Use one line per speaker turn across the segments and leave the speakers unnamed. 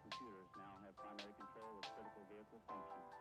computers now have primary control of critical vehicle functions.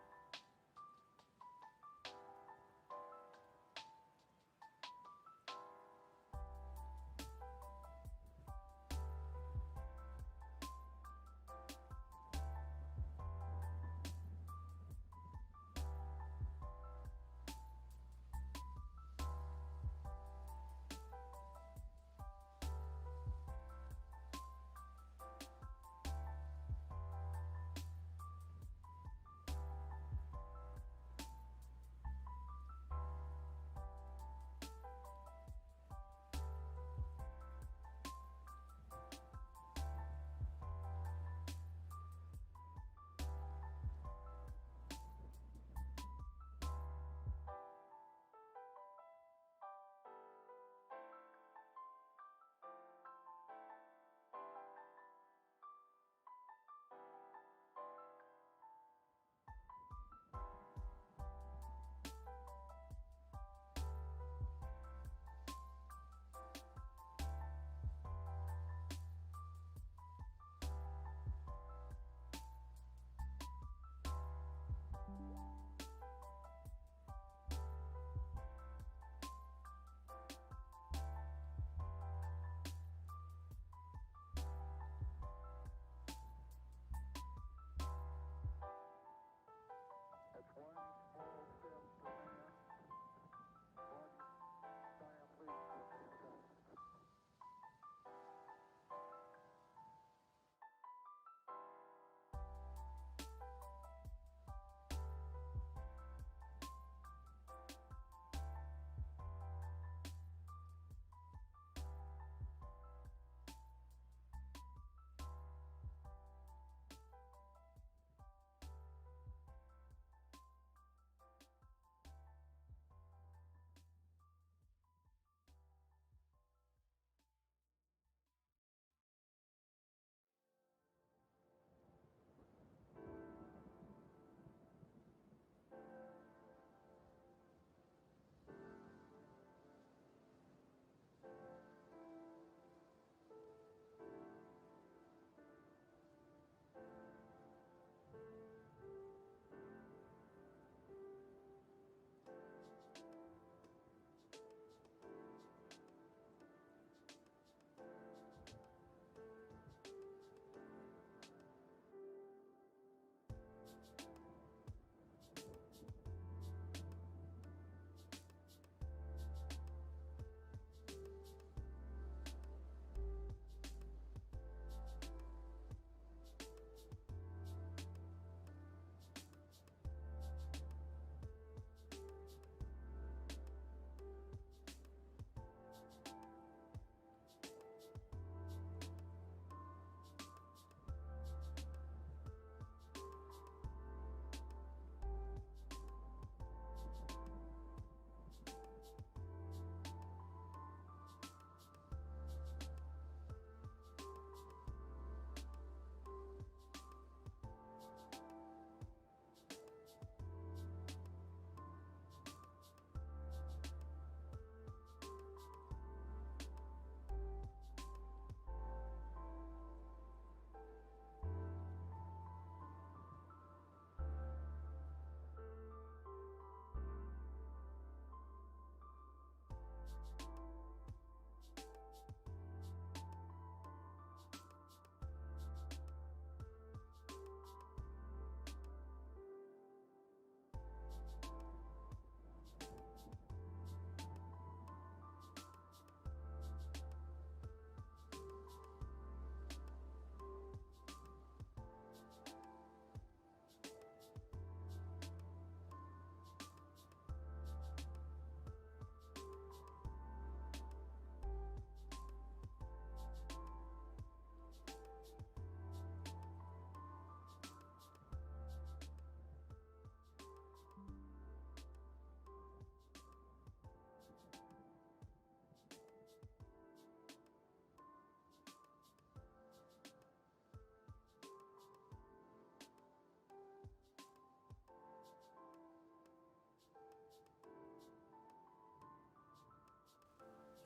That's one small step for man, one giant leap for mankind.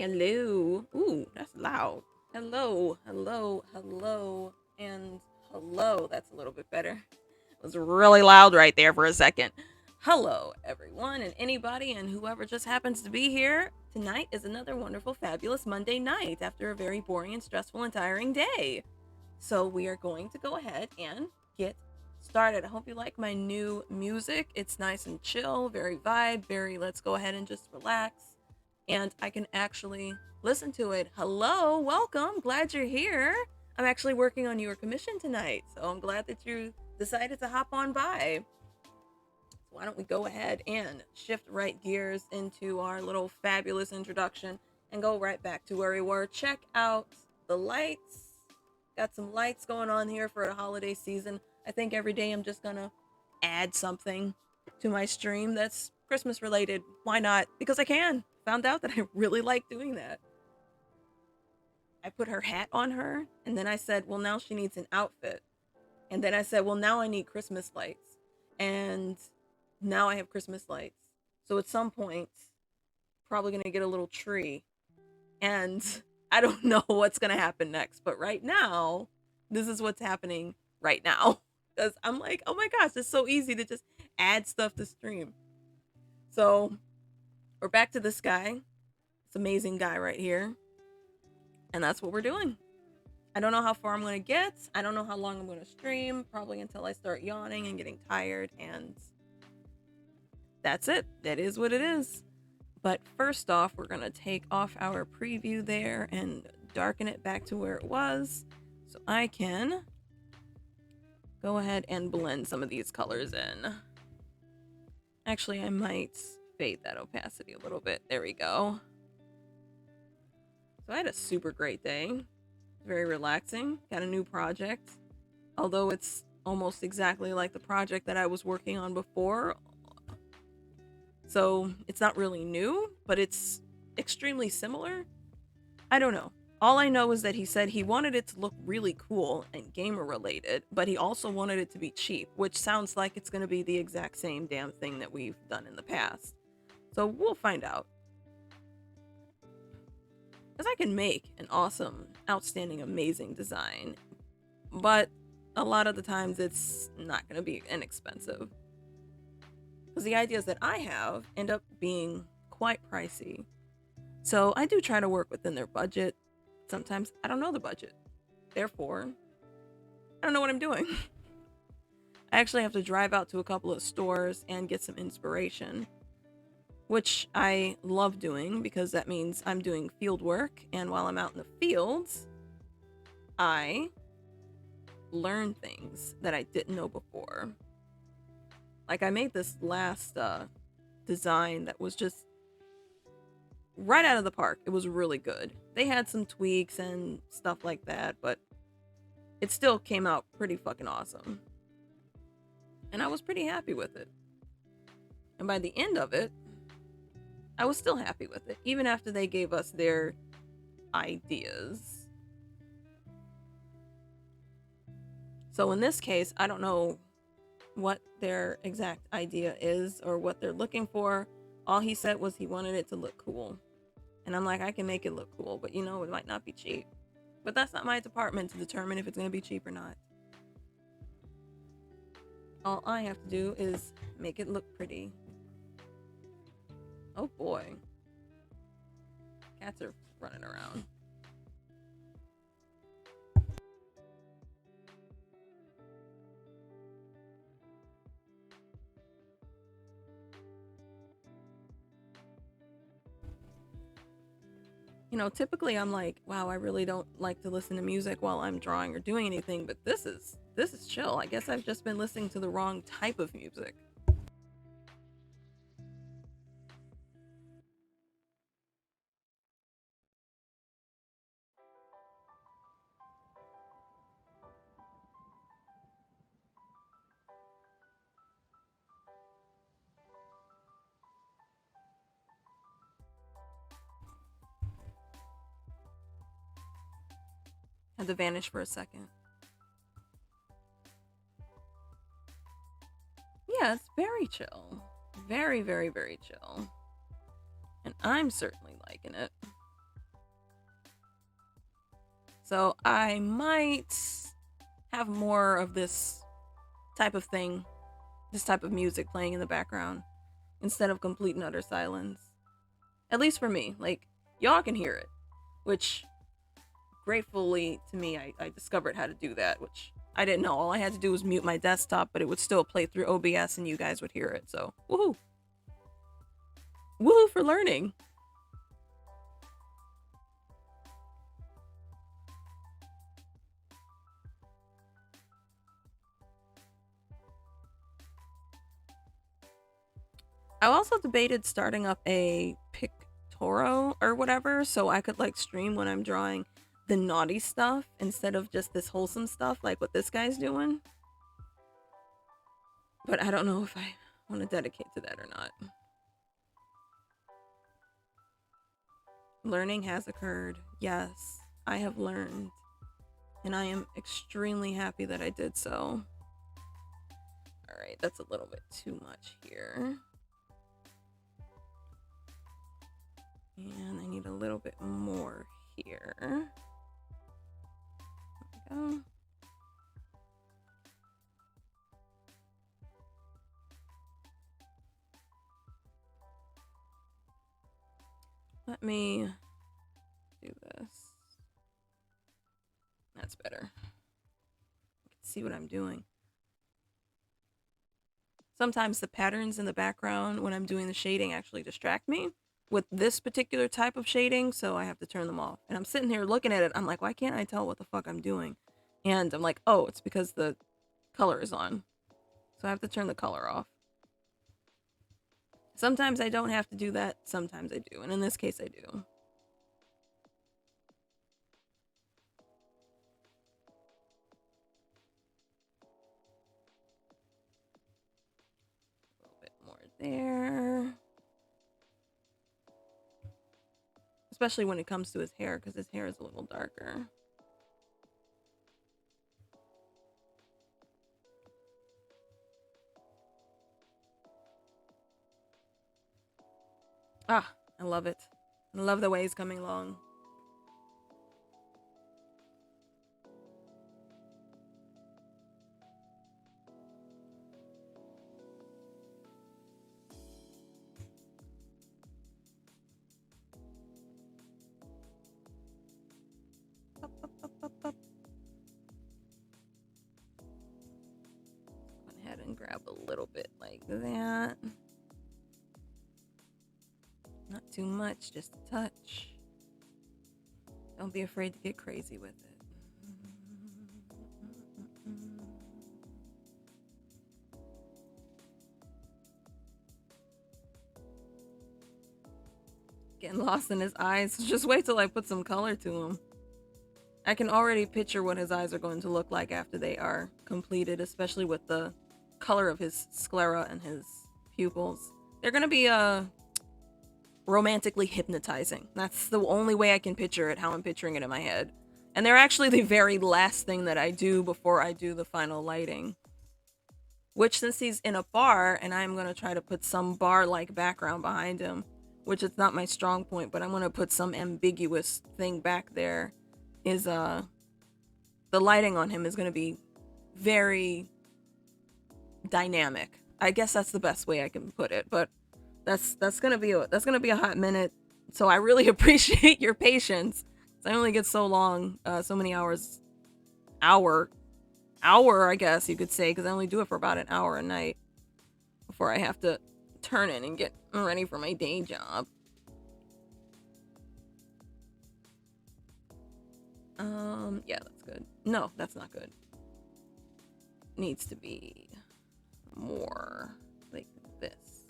Hello. Ooh, that's loud. Hello, hello, hello, and Hello. That's a little bit better. It was really loud right there for a second. Hello, everyone, and anybody, and whoever just happens to be here. Tonight is another wonderful, fabulous Monday night after a very boring and stressful and tiring day. So, we are going to go ahead and get started. I hope you like my new music. It's nice and chill, very vibe, very let's go ahead and just relax. And I can actually listen to it. Hello, welcome. Glad you're here. I'm actually working on your commission tonight, so I'm glad that you decided to hop on by. So why don't we go ahead and shift right gears into our little fabulous introduction and go right back to where we were. Check out the lights. Got some lights going on here for the holiday season. I think every day I'm just gonna add something to my stream that's Christmas related. Why not? Because I can. Found out that I really like doing that. I put her hat on her, and then I said, well, now she needs an outfit. And then I said, well, now I need Christmas lights. And now I have Christmas lights. So at some point, probably going to get a little tree. And I don't know what's going to happen next. But right now, this is what's happening right now. Because I'm like, oh my gosh, it's so easy to just add stuff to stream. So we're back to this guy. This amazing guy right here. And that's what we're doing. I don't know how far I'm going to get. I don't know how long I'm going to stream. Probably until I start yawning and getting tired. And that's it. That is what it is. But first off, we're going to take off our preview there and darken it back to where it was. So I can go ahead and blend some of these colors in. Actually, I might fade that opacity a little bit. There we go. So I had a super great day. Very relaxing. Got a new project. Although it's almost exactly like the project that I was working on before. So it's not really new, but it's extremely similar. I don't know. All I know is that he said he wanted it to look really cool and gamer related, but he also wanted it to be cheap, which sounds like it's going to be the exact same damn thing that we've done in the past. So we'll find out. Because I can make an awesome, outstanding, amazing design, but a lot of the times it's not going to be inexpensive. Because the ideas that I have end up being quite pricey. So I do try to work within their budget. Sometimes I don't know the budget. Therefore, I don't know what I'm doing. I actually have to drive out to a couple of stores and get some inspiration, which I love doing because that means I'm doing field work. And while I'm out in the fields, I learn things that I didn't know before. Like I made this last design that was just right out of the park. It was really good. They had some tweaks and stuff like that, but it still came out pretty fucking awesome. And I was pretty happy with it. And by the end of it, I was still happy with it, even after they gave us their ideas. So in this case, I don't know what their exact idea is or what they're looking for. All he said was he wanted it to look cool. And I'm like, I can make it look cool, but you know, it might not be cheap. But that's not my department to determine if it's going to be cheap or not. All I have to do is make it look pretty. Oh boy. Cats are running around. You know, typically I'm like, wow, I really don't like to listen to music while I'm drawing or doing anything, but this is chill. I guess I've just been listening to the wrong type of music. Had to vanish for a second. Yeah, it's very chill. Very, very, very chill. And I'm certainly liking it. So I might have more of this type of thing, this type of music playing in the background instead of complete and utter silence. At least for me. Like, y'all can hear it, which gratefully to me, I discovered how to do that, which I didn't know. All I had to do was mute my desktop, but it would still play through OBS and you guys would hear it. So, woohoo. Woohoo for learning. I also debated starting up a Pictoro or whatever so I could like stream when I'm drawing the naughty stuff instead of just this wholesome stuff like what this guy's doing. But I don't know if I want to dedicate to that or not. Learning has occurred. Yes, I have learned. And I am extremely happy that I did so. Alright, that's a little bit too much here. And I need a little bit more here. There we go. Let me do this. That's better. You can see what I'm doing. Sometimes the patterns in the background when I'm doing the shading actually distract me with this particular type of shading, so I have to turn them off. And I'm sitting here looking at it, I'm like, why can't I tell what the fuck I'm doing? And I'm like, oh, it's because the color is on. So I have to turn the color off. Sometimes I don't have to do that, sometimes I do. And in this case, I do. A little bit more there. Especially when it comes to his hair, because his hair is a little darker. Ah, I love it. I love the way he's coming along. Up, up, up, up, up. Go ahead and grab a little bit like that. Not too much, just a touch. Don't be afraid to get crazy with it. Getting lost in his eyes. Just wait till I put some color to him. I can already picture what his eyes are going to look like after they are completed, especially with the color of his sclera and his pupils. They're gonna be romantically hypnotizing. That's the only way I can picture it, how I'm picturing it in my head. And they're actually the very last thing that I do before I do the final lighting. Which, since he's in a bar, and I'm gonna try to put some bar-like background behind him, which is not my strong point, but I'm gonna put some ambiguous thing back there, is the lighting on him is gonna be very dynamic. I guess that's the best way I can put it, but that's gonna be a hot minute. So I really appreciate your patience. I only get so long, so many hours, hour, I guess you could say, because I only do it for about an hour a night before I have to turn in and get ready for my day job. Yeah, that's good. No, that's not good. Needs to be more like this.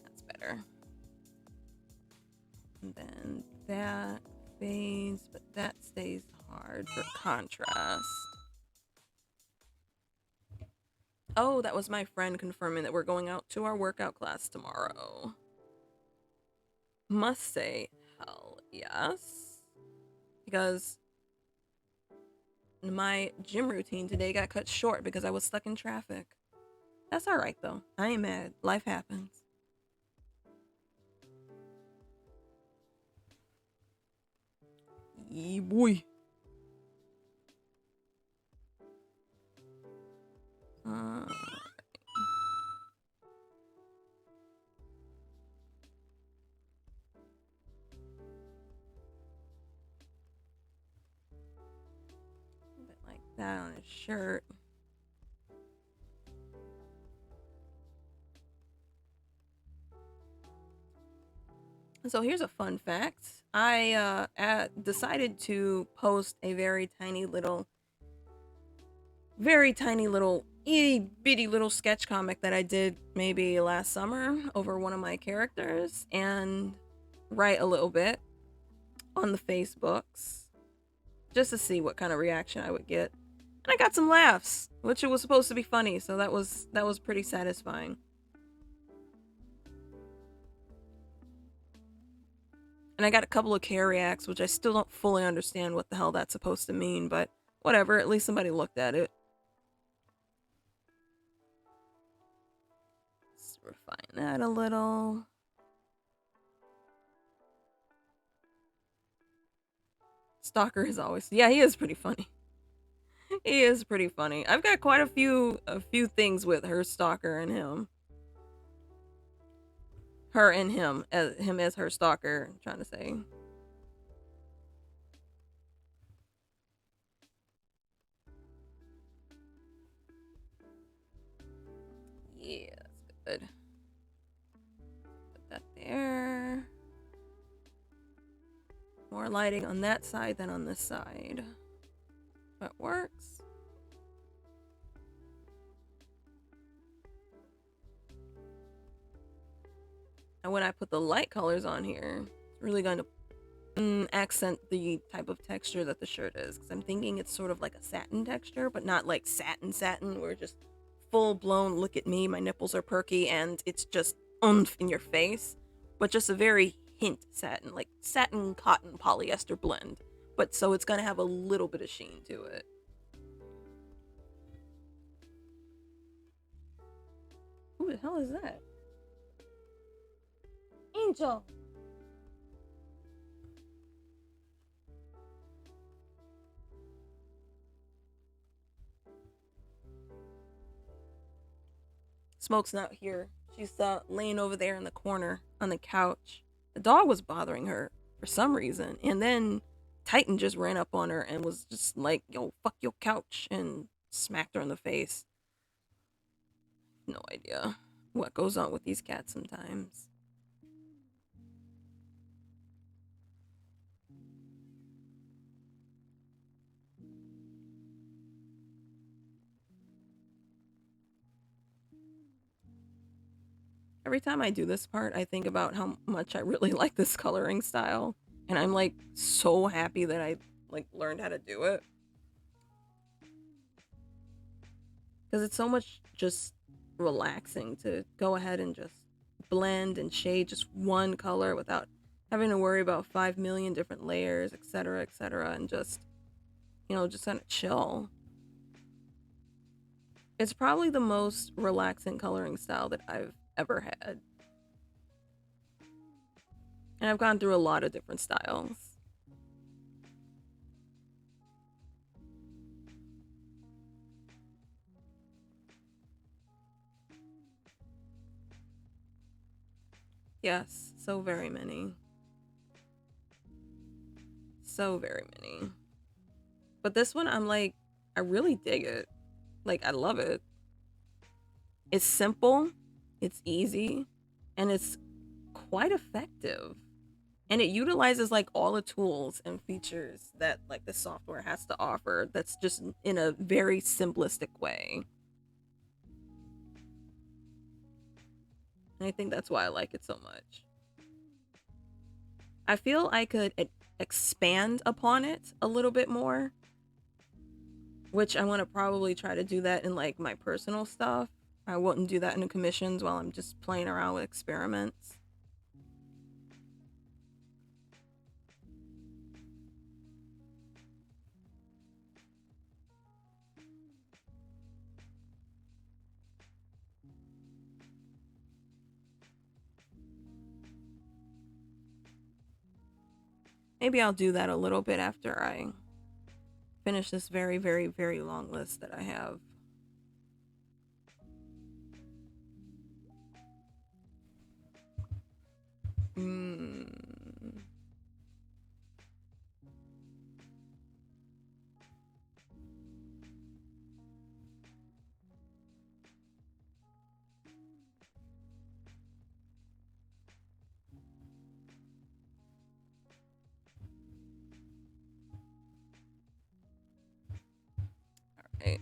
That's better. And then that fades, but that stays hard for contrast. Oh, that was my friend confirming that we're going out to our workout class tomorrow. Must say, hell yes. Because my gym routine today got cut short because I was stuck in traffic. That's alright though. I ain't mad. Life happens. Yeah, boy. Uh, a bit like that on his shirt. So here's a fun fact. I decided to post a very tiny little itty bitty little sketch comic that I did maybe last summer over one of my characters and write a little bit on the Facebooks just to see what kind of reaction I would get. And I got some laughs, which it was supposed to be funny, so that was pretty satisfying. And I got a couple of care reacts, which I still don't fully understand what the hell that's supposed to mean, but whatever, at least somebody looked at it. Let's refine that a little. Stalker is always, yeah, he is pretty funny. He is pretty funny. I've got quite a few things with her stalker and him. Her and him as her stalker, I'm trying to say. Yeah, that's good. Put that there. More lighting on that side than on this side. That works. And when I put the light colors on here, it's really going to accent the type of texture that the shirt is. Because I'm thinking it's sort of like a satin texture, but not like satin, where just full blown look at me, my nipples are perky, and it's just oomph in your face. But just a very hint satin, like satin cotton polyester blend. But so it's going to have a little bit of sheen to it. Who the hell is that? Angel. Smoke's not here. She's laying over there in the corner on the couch. The dog was bothering her for some reason, and then Titan just ran up on her and was just like, "Yo, fuck your couch," and smacked her in the face. No idea what goes on with these cats sometimes. Every time I do this part, I think about how much I really like this coloring style, and I'm like so happy that I like learned how to do it. Because it's so much just relaxing to go ahead and just blend and shade just one color without having to worry about 5 million different layers, etc., and just, just kind of chill. It's probably the most relaxing coloring style that I've ever had. And I've gone through a lot of different styles. Yes, so very many. So very many. But this one, I'm like, I really dig it. Like, I love it. It's simple, it's easy, and it's quite effective. And it utilizes like all the tools and features that like the software has to offer, that's just in a very simplistic way. And I think that's why I like it so much. I feel I could expand upon it a little bit more, which I want to probably try to do that in like my personal stuff. I wouldn't do that in the commissions while I'm just playing around with experiments. Maybe I'll do that a little bit after I finish this very, very, very long list that I have. Mm. Right.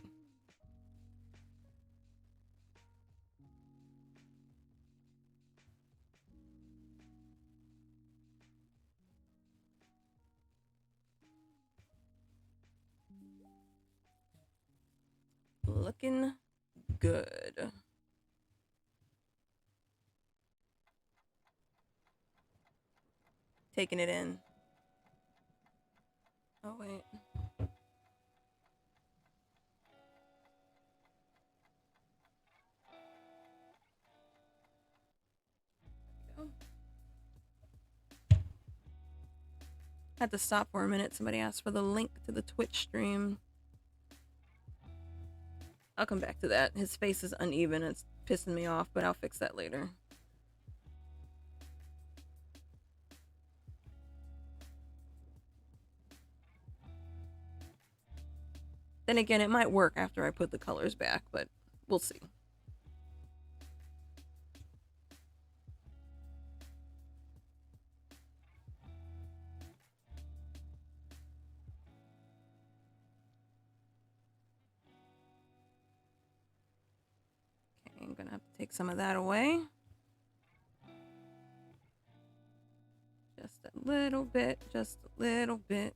Looking good. Taking it in. Oh, wait. There we go. Had to stop for a minute. Somebody asked for the link to the Twitch stream. I'll come back to that. His face is uneven. It's pissing me off, but I'll fix that later. Then again, it might work after I put the colors back, but we'll see. Okay, I'm gonna have to take some of that away. Just a little bit, just a little bit.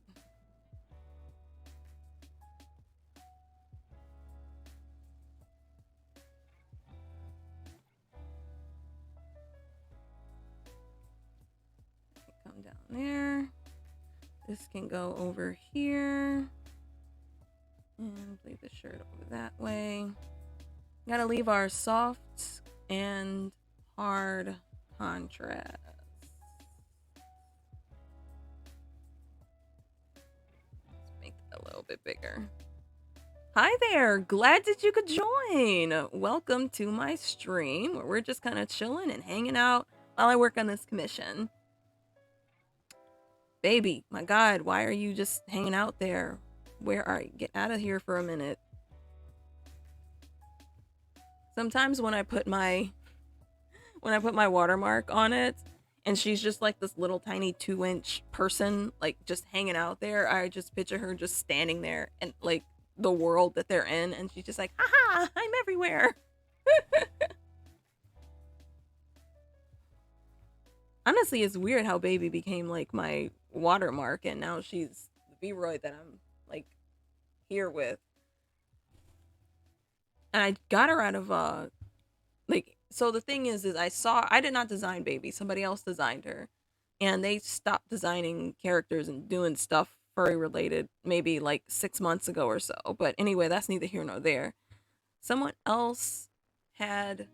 Come down there. This can go over here. And leave the shirt over that way. Gotta leave our soft and hard contrast. Let's make it a little bit bigger. Hi there, glad that you could join. Welcome to my stream where we're just kind of chilling and hanging out while I work on this commission. Baby, my God, why are you just hanging out there? Where are you? Get out of here for a minute. Sometimes when I put my watermark on it and she's just like this little tiny 2-inch person like just hanging out there, I just picture her just standing there and like the world that they're in, and she's just like, haha, I'm everywhere. Honestly, it's weird how Baby became like my watermark and now she's the V-Roy that I'm like here with. And I got her out of like, so the thing is I did not design Baby, somebody else designed her, and they stopped designing characters and doing stuff furry related maybe like 6 months ago or so. But anyway, that's neither here nor there. Someone else had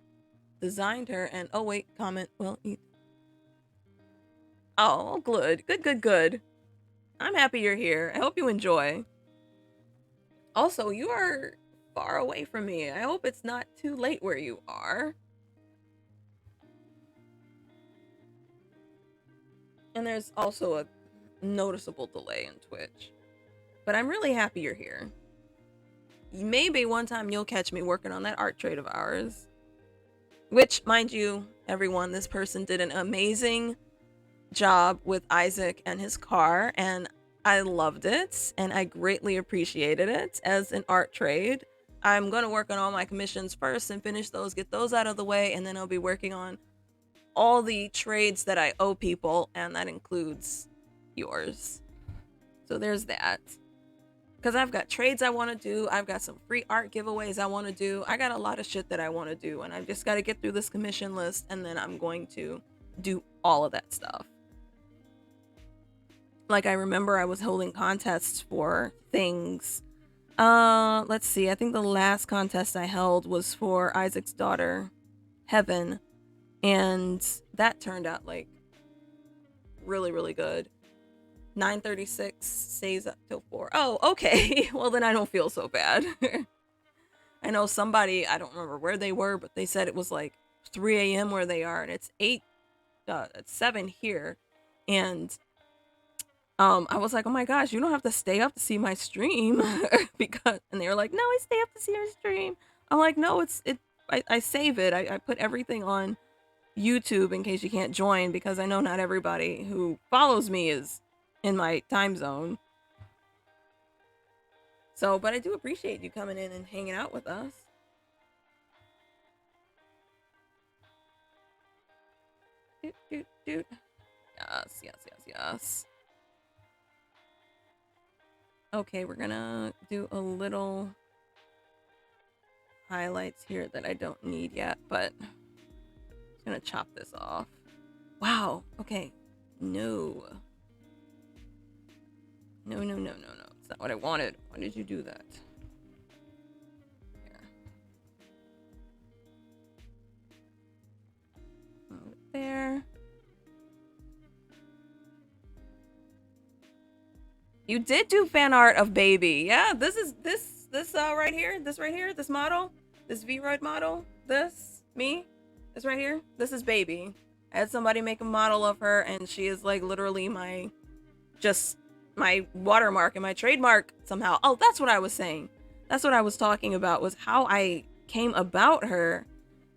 designed her, and oh wait, comment. Well, oh, good. I'm happy you're here. I hope you enjoy. Also, you are far away from me. I hope it's not too late where you are. And there's also a noticeable delay in Twitch. But I'm really happy you're here. Maybe one time you'll catch me working on that art trade of ours. Which, mind you, everyone, this person did an amazing job with Isaac and his car, and I loved it, and I greatly appreciated it as an art trade. I'm going to work on all my commissions first and finish those, get those out of the way, and then I'll be working on all the trades that I owe people, and that includes yours. So there's that. Because I've got trades I want to do, I've got some free art giveaways I want to do, I got a lot of shit that I want to do, and I've just got to get through this commission list, and then I'm going to do all of that stuff. Like, I remember I was holding contests for things. Let's see, I think the last contest I held was for Isaac's daughter, Heaven, and that turned out like really, really good. 9:36 stays up till 4. Oh, okay. Well, then I don't feel so bad. I know somebody, I don't remember where they were, but they said it was like 3 a.m. where they are, and it's at 7 here, and I was like, oh my gosh, you don't have to stay up to see my stream because, and they were like, no, I stay up to see your stream. I'm like, no, I save it. I put everything on YouTube in case you can't join because I know not everybody who follows me is in my time zone. So, but I do appreciate you coming in and hanging out with us. Doot, doot, doot. Yes, yes, yes, yes. Okay, we're gonna do a little highlights here that I don't need yet, but I'm gonna chop this off. Wow, okay. No. No, no, no, no, no. It's not what I wanted. Why did you do that? Here. Move it there. You did do fan art of baby. Yeah, this is this right here, this model, this V-Roid model, me, this right here, this is baby. I had somebody make a model of her and she is like literally my watermark and my trademark somehow. Oh, that's what I was saying. That's what I was talking about, was how I came about her.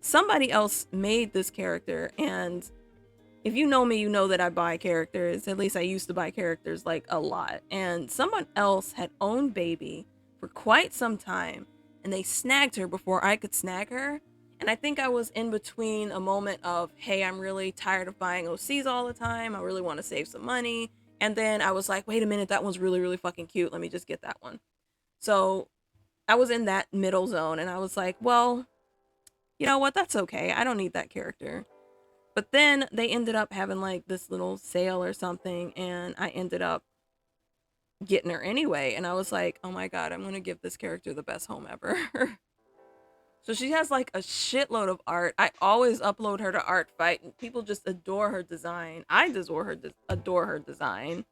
Somebody else made this character, and if you know me, you know that I buy characters. At least I used to buy characters like a lot. And someone else had owned Baby for quite some time, and they snagged her before I could snag her. And I think I was in between a moment of, hey, I'm really tired of buying OCs all the time. I really want to save some money. And then I was like, wait a minute, that one's really, really fucking cute. Let me just get that one. So I was in that middle zone, and I was like, well, you know what? That's okay. I don't need that character. But then they ended up having like this little sale or something, and I ended up getting her anyway. And I was like, oh my god, I'm gonna give this character the best home ever. So she has like a shitload of art. I always upload her to Art Fight, and people just adore her design. I adore her design.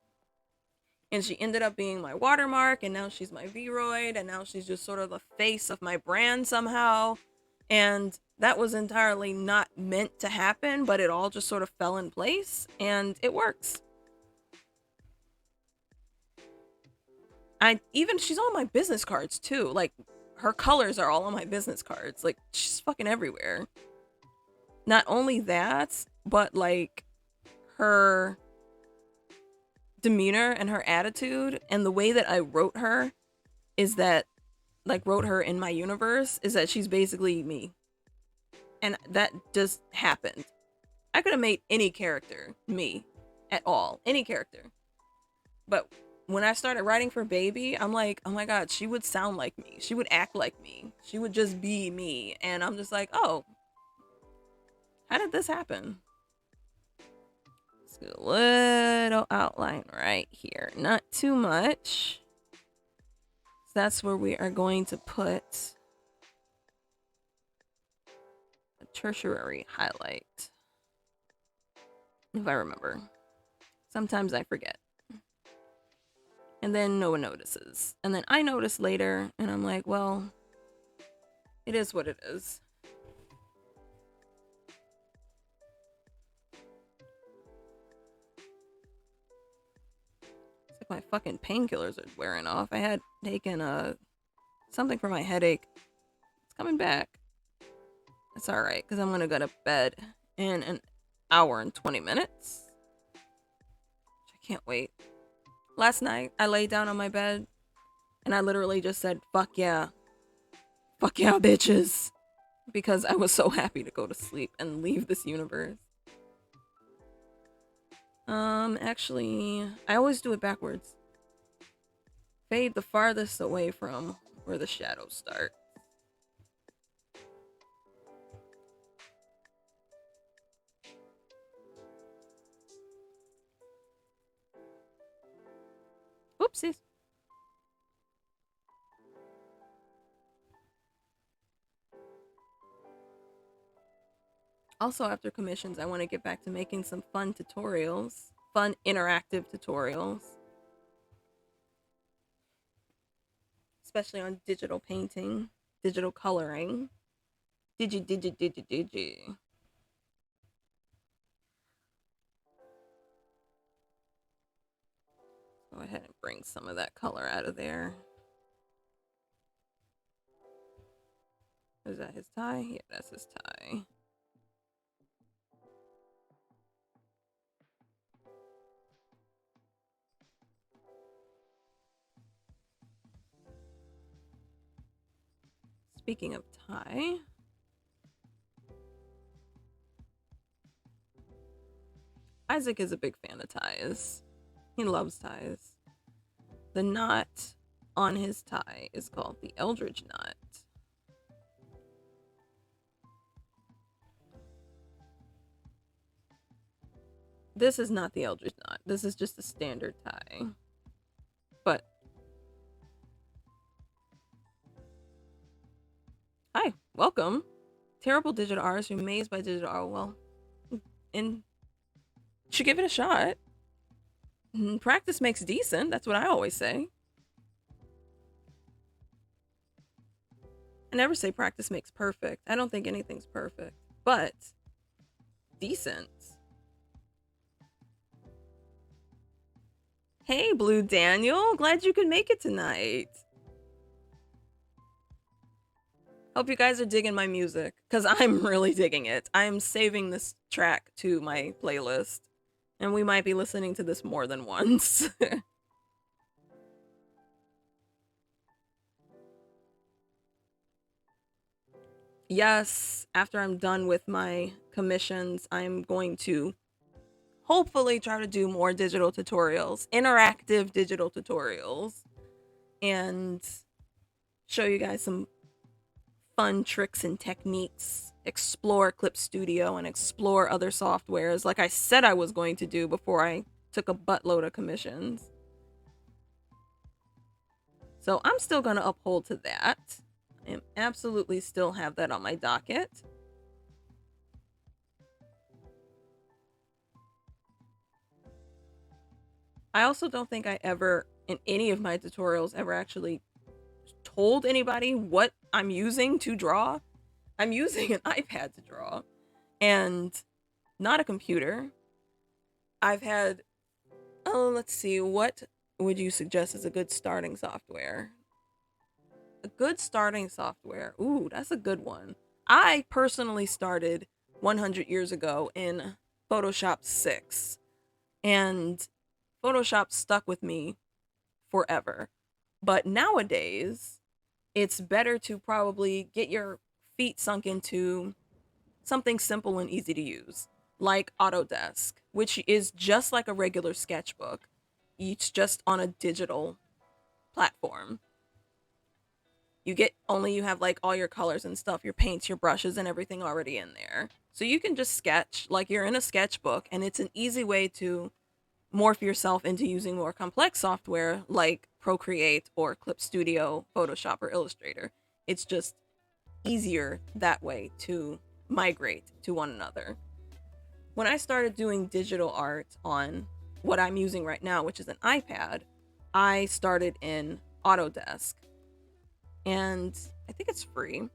And she ended up being my watermark, and now she's my V-Roid, and now she's just sort of the face of my brand somehow. And that was entirely not meant to happen, but it all just sort of fell in place, and it works. She's on my business cards too. Like, her colors are all on my business cards. Like, she's fucking everywhere. Not only that, but like her demeanor and her attitude and the way that I wrote her is that, like, wrote her in my universe, is that she's basically me. And that just happened. I could have made any character me at all. Any character. But when I started writing for Baby, I'm like, oh my god, she would sound like me. She would act like me. She would just be me. And I'm just like, oh, how did this happen? Let's do a little outline right here. Not too much. So that's where we are going to put a tertiary highlight. If I remember. Sometimes I forget. And then no one notices. And then I notice later, and I'm like, well, it is what it is. It's like my fucking painkillers are wearing off. I had taken something for my headache. It's coming back. It's alright, because I'm gonna go to bed in an hour and 20 minutes. I can't wait. Last night, I laid down on my bed, and I literally just said, fuck yeah. Fuck yeah, bitches. Because I was so happy to go to sleep and leave this universe. Actually, I always do it backwards. Fade the farthest away from where the shadows start. Oopsies. Also, after commissions, I want to get back to making some fun tutorials. Fun interactive tutorials. Especially on digital painting, digital coloring. Digi. Go ahead and bring some of that color out of there. Is that his tie? Yeah, that's his tie. Speaking of tie, Isaac is a big fan of ties. He loves ties. The knot on his tie is called the Eldridge knot. This is not the Eldridge knot. This is just a standard tie. But hi, welcome. Terrible digital artist, you're amazed by digital art. Well, and should give it a shot. Practice makes decent. That's what I always say. I never say practice makes perfect. I don't think anything's perfect, but decent. Hey, Blue Daniel. Glad you could make it tonight. Hope you guys are digging my music, because I'm really digging it. I'm saving this track to my playlist, and we might be listening to this more than once. Yes, after I'm done with my commissions, I'm going to hopefully try to do more digital tutorials, interactive digital tutorials, and show you guys some fun tricks and techniques, explore Clip Studio and explore other softwares like I said I was going to do before I took a buttload of commissions. So I'm still going to uphold to that. I am absolutely still have that on my docket. I also don't think I ever, in any of my tutorials, ever actually told anybody what I'm using to draw. I'm using an iPad to draw and not a computer. I've had, oh, let's see, what would you suggest as a good starting software? A good starting software. Ooh, that's a good one. I personally started 100 years ago in Photoshop 6, and Photoshop stuck with me forever. But nowadays, it's better to probably get your feet sunk into something simple and easy to use, like Autodesk, which is just like a regular sketchbook. It's just on a digital platform. You have like all your colors and stuff, your paints, your brushes, and everything already in there. So you can just sketch like you're in a sketchbook, and it's an easy way to morph yourself into using more complex software like Procreate or Clip Studio, Photoshop, or Illustrator. It's just easier that way to migrate to one another. When I started doing digital art on what I'm using right now, which is an iPad, I started in Autodesk. And I think it's free.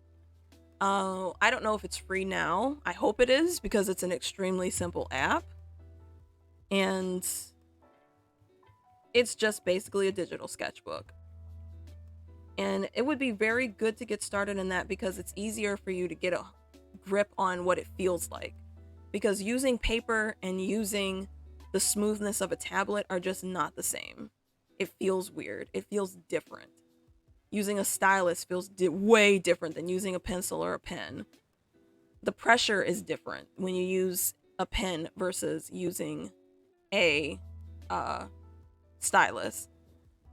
I don't know if it's free now. I hope it is because it's an extremely simple app. And it's just basically a digital sketchbook. And it would be very good to get started in that because it's easier for you to get a grip on what it feels like. Because using paper and using the smoothness of a tablet are just not the same. It feels weird. It feels different. Using a stylus feels way different than using a pencil or a pen. The pressure is different when you use a pen versus using a stylus.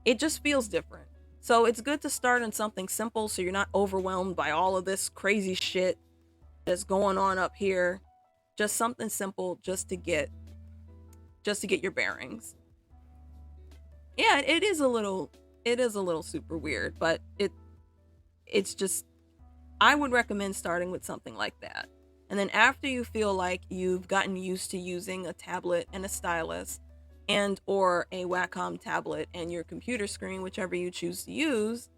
It just feels different. So it's good to start on something simple so you're not overwhelmed by all of this crazy shit that's going on up here. Just something simple just to get your bearings. Yeah, it is a little super weird, but it's just, I would recommend starting with something like that. And then after you feel like you've gotten used to using a tablet and a stylus and or a Wacom tablet and your computer screen, whichever you choose to use,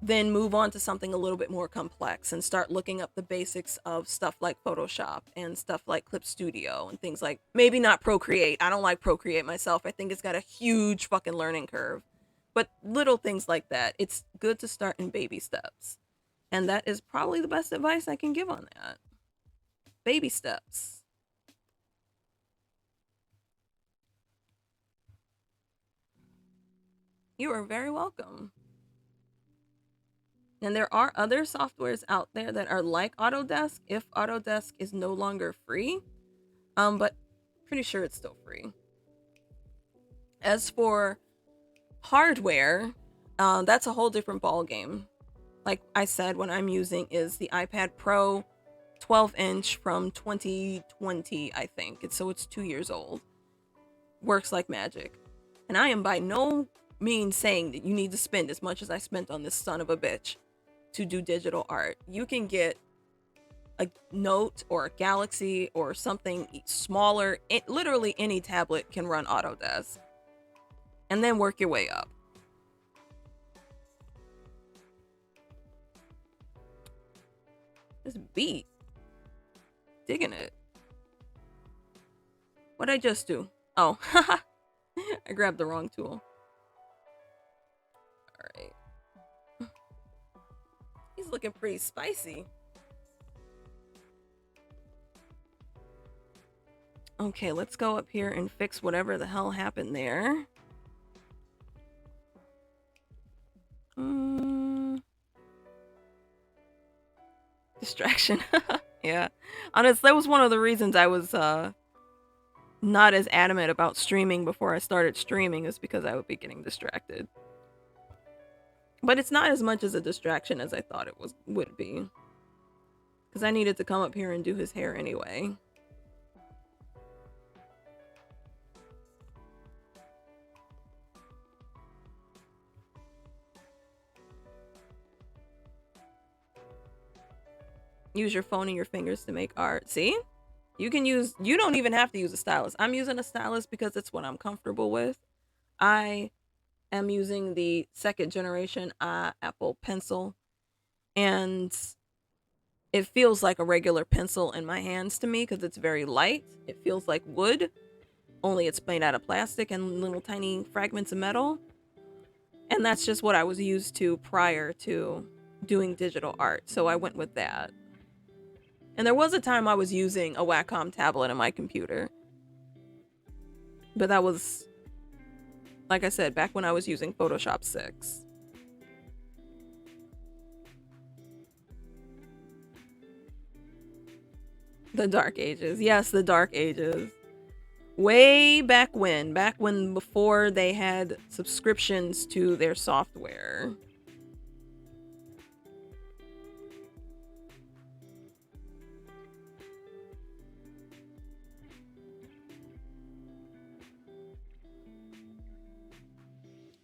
then move on to something a little bit more complex and start looking up the basics of stuff like Photoshop and stuff like Clip Studio and things like, maybe not Procreate. I don't like Procreate myself. I think it's got a huge fucking learning curve. But little things like that, it's good to start in baby steps. And that is probably the best advice I can give on that. Baby steps. You are very welcome. And there are other softwares out there that are like Autodesk if Autodesk is no longer free. But pretty sure it's still free. As for hardware, that's a whole different ball game. Like I said, what I'm using is the iPad Pro 12-inch from 2020, I think. It's 2 years old. Works like magic. And I am by no means saying that you need to spend as much as I spent on this son of a bitch to do digital art. You can get a Note or a Galaxy or something smaller. Literally any tablet can run Autodesk. And then work your way up. This beat. Digging it. What'd I just do? Oh, I grabbed the wrong tool. Alright. He's looking pretty spicy. Okay, let's go up here and fix whatever the hell happened there. Distraction. Yeah. Honestly, that was one of the reasons I was not as adamant about streaming before I started streaming, is because I would be getting distracted. But it's not as much as a distraction as I thought it would be. Because I needed to come up here and do his hair anyway. Use your phone and your fingers to make art. See? You don't even have to use a stylus. I'm using a stylus because it's what I'm comfortable with. I am using the 2nd generation Apple Pencil. And it feels like a regular pencil in my hands to me because it's very light. It feels like wood, only it's made out of plastic and little tiny fragments of metal. And that's just what I was used to prior to doing digital art. So I went with that. And there was a time I was using a Wacom tablet on my computer. But that was, like I said, back when I was using Photoshop 6. The Dark Ages. Yes, the Dark Ages. Way back when before they had subscriptions to their software.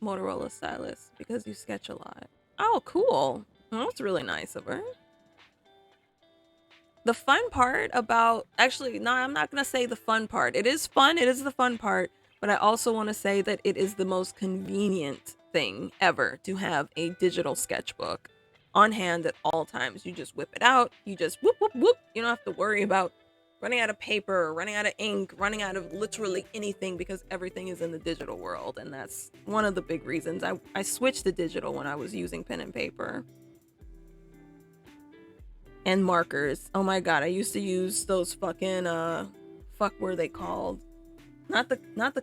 Motorola stylus because you sketch a lot. Oh, cool. Well, that's really nice of her. The fun part about, actually, no, I'm not going to say the fun part. It is fun. It is the fun part. But I also want to say that it is the most convenient thing ever to have a digital sketchbook on hand at all times. You just whip it out. You just whoop, whoop, whoop. You don't have to worry about running out of paper, running out of ink, running out of literally anything because everything is in the digital world. And that's one of the big reasons I switched to digital when I was using pen and paper. And markers. Oh my god, I used to use those fucking fuck were they called? Not the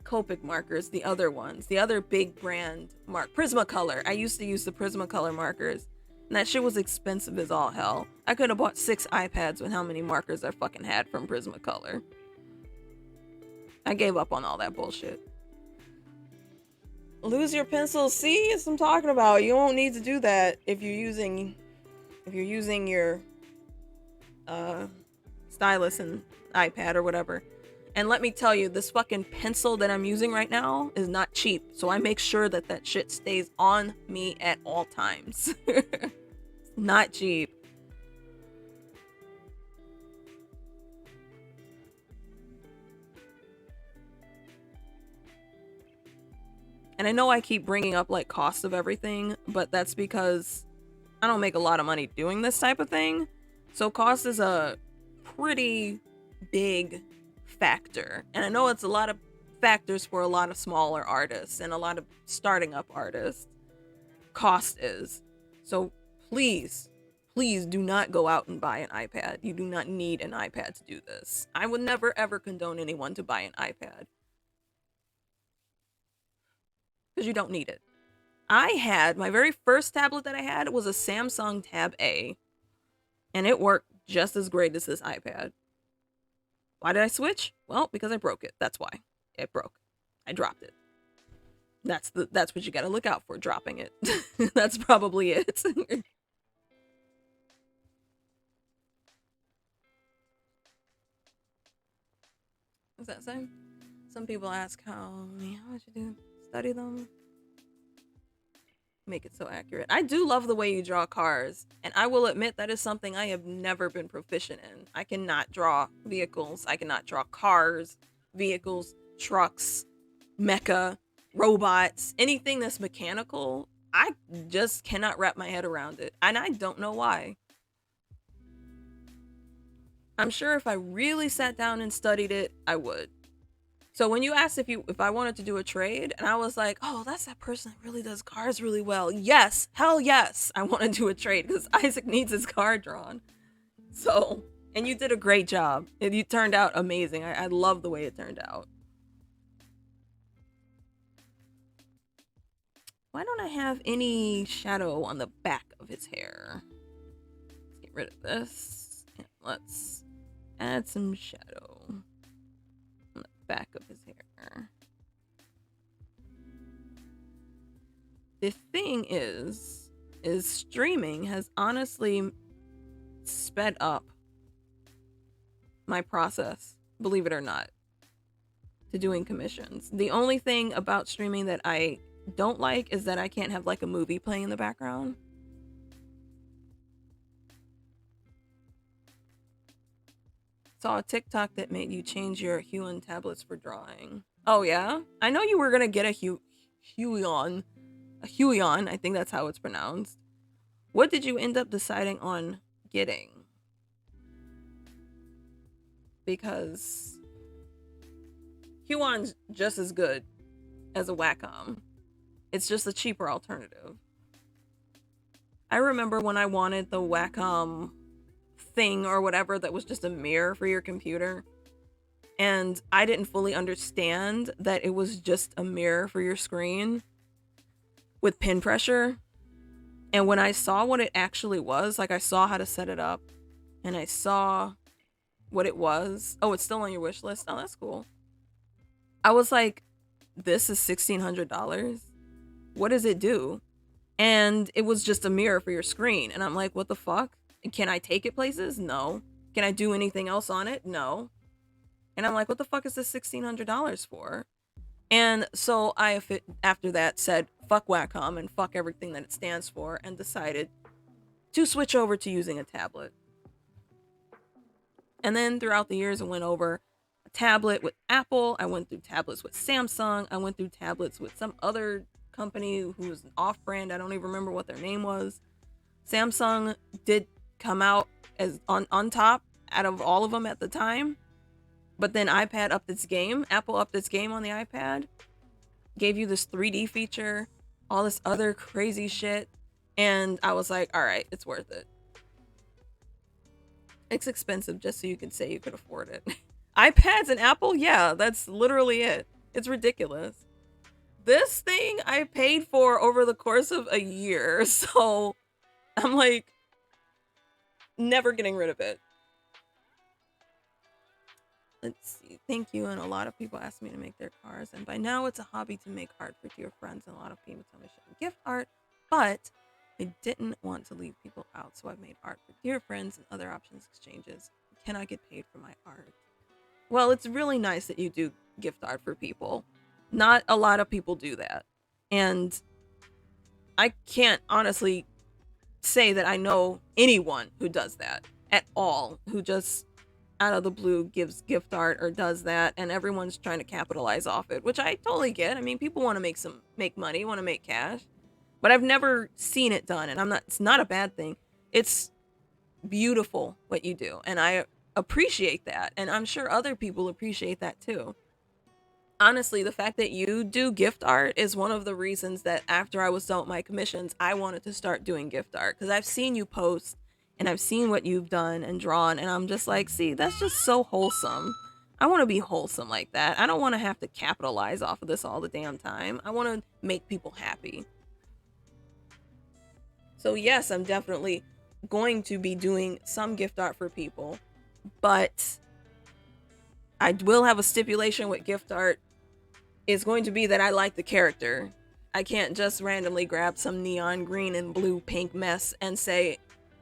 Copic markers, the other ones. The other big brand Prismacolor. I used to use the Prismacolor markers. And that shit was expensive as all hell. I could have bought 6 iPads with how many markers I fucking had from Prismacolor. I gave up on all that bullshit. Lose your pencil. See, that's what I'm talking about. You won't need to do that if you're using your stylus and iPad or whatever. And let me tell you, this fucking pencil that I'm using right now is not cheap. So I make sure that that shit stays on me at all times. Not cheap. And I know I keep bringing up like cost of everything, but that's because I don't make a lot of money doing this type of thing. So cost is a pretty big factor. And I know it's a lot of factors for a lot of smaller artists and a lot of starting up artists. Cost is. So please, please do not go out and buy an iPad. You do not need an iPad to do this. I would never ever condone anyone to buy an iPad because you don't need it. I had my very first tablet that I had was a Samsung Tab A, and it worked just as great as this iPad. Why did I switch? Well, because I broke it. That's why. It broke. I dropped it. That's what you got to look out for, dropping it. That's probably it. What's that say? Some people ask how would you do? Study them? Make it so accurate. I do love the way you draw cars, and I will admit that is something I have never been proficient in. I cannot draw vehicles. I cannot draw cars, vehicles, trucks, mecha, robots, anything that's mechanical. I just cannot wrap my head around it, and I don't know why. I'm sure if I really sat down and studied it, I would. So when you asked if I wanted to do a trade, and I was like, oh, that's that person that really does cars really well. Yes, hell yes, I want to do a trade because Isaac needs his car drawn. So, and you did a great job. You turned out amazing. I love the way it turned out. Why don't I have any shadow on the back of his hair? Let's get rid of this. And let's add some shadow on the back of his hair. The thing is streaming has honestly sped up my process, believe it or not, to doing commissions. The only thing about streaming that I don't like is that I can't have like a movie playing in the background. Saw a TikTok that made you change your Huion tablets for drawing. Oh yeah? I know you were gonna get a Huion. A Huion, I think that's how it's pronounced. What did you end up deciding on getting? Because Huion's just as good as a Wacom. It's just a cheaper alternative. I remember when I wanted the Wacom thing or whatever that was just a mirror for your computer, and I didn't fully understand that it was just a mirror for your screen with pin pressure. And when I saw what it actually was, like I saw how to set it up and I saw what it was. Oh, it's still on your wish list. Oh, that's cool. I was like, this is $1,600. What does it do? And it was just a mirror for your screen. And I'm like, what the fuck? Can I take it places? No. Can I do anything else on it? No. And I'm like, what the fuck is this $1,600 for? And so I, after that, said, fuck Wacom and fuck everything that it stands for, and decided to switch over to using a tablet. And then throughout the years, I went over a tablet with Apple. I went through tablets with Samsung. I went through tablets with some other company who was an off-brand. I don't even remember what their name was. Samsung did come out as on top out of all of them at the time. But then iPad upped its game. Apple upped its game on the iPad. Gave you this 3D feature. All this other crazy shit. And I was like, all right, it's worth it. It's expensive just so you can say you could afford it. iPads and Apple? Yeah, that's literally it. It's ridiculous. This thing I paid for over the course of a year. So I'm like, never getting rid of it. Let's see. Thank you. And a lot of people ask me to make their cars. And by now it's a hobby to make art for dear friends. And a lot of people tell me I shouldn't gift art. But I didn't want to leave people out. So I've made art for dear friends and other options exchanges. I cannot get paid for my art. Well, it's really nice that you do gift art for people. Not a lot of people do that. And I can't honestly say that I know anyone who does that at all, who just out of the blue gives gift art or does that, and everyone's trying to capitalize off it, which I totally get. I mean, people want to make money, want to make cash. but I've never seen it done, and it's not a bad thing. It's beautiful what you do, and I appreciate that, and I'm sure other people appreciate that too. Honestly, the fact that you do gift art is one of the reasons that after I was done with my commissions, I wanted to start doing gift art, because I've seen you post and I've seen what you've done and drawn, and I'm just like, see, that's just so wholesome. I want to be wholesome like that. I don't want to have to capitalize off of this all the damn time. I want to make people happy. So yes, I'm definitely going to be doing some gift art for people, but I will have a stipulation with gift art. It's going to be that I like the character. I can't just randomly grab some neon green and blue pink mess and say,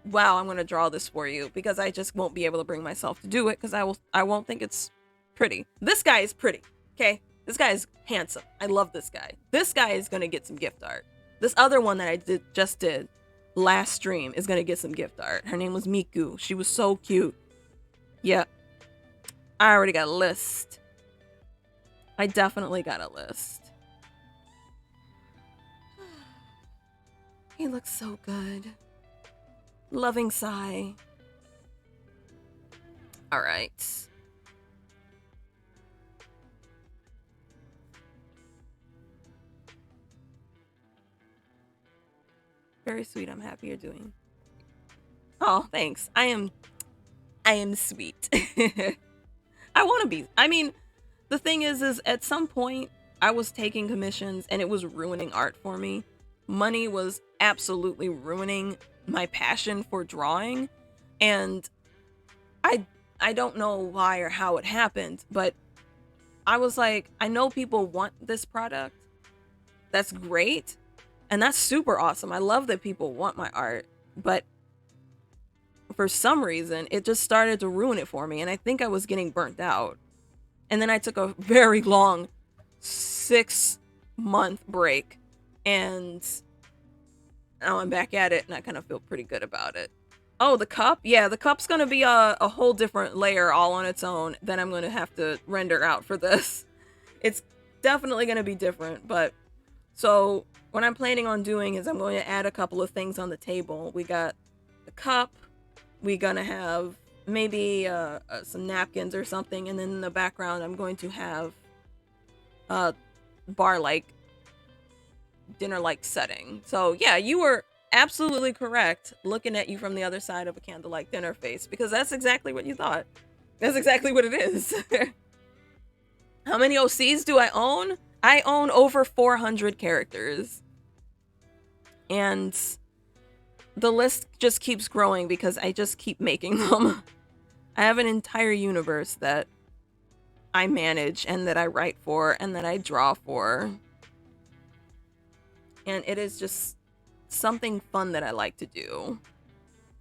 wow, I'm going to draw this for you, because I just won't be able to bring myself to do it, because I won't think it's pretty. This guy is pretty. Okay? This guy is handsome. I love this guy. This guy is going to get some gift art. This other one that I just did last stream is going to get some gift art. Her name was Miku. She was so cute. Yeah. I already got a list. I definitely got a list. He looks so good. Loving sigh. All right. Very sweet. I'm happy you're doing. Oh, thanks. I am sweet. I want to be. I mean, the thing is at some point I was taking commissions and it was ruining art for me. Money was absolutely ruining my passion for drawing, and I don't know why or how it happened, but I was like, I know people want this product. That's great. And that's super awesome. I love that people want my art, but for some reason it just started to ruin it for me, and I think I was getting burnt out. And then I took a very long 6-month break, and now I'm back at it, and I kind of feel pretty good about it. Oh, the cup? Yeah, the cup's gonna be a whole different layer all on its own that I'm gonna have to render out for this. It's definitely gonna be different, but so what I'm planning on doing is I'm going to add a couple of things on the table. We got the cup, we're gonna have maybe some napkins or something, and then in the background I'm going to have bar-like, dinner-like setting. So yeah, you were absolutely correct looking at you from the other side of a candlelight dinner face, because that's exactly what you thought. That's exactly what it is. How many OCs do I own? I own over 400 characters. And the list just keeps growing because I just keep making them. I have an entire universe that I manage and that I write for and that I draw for. And it is just something fun that I like to do.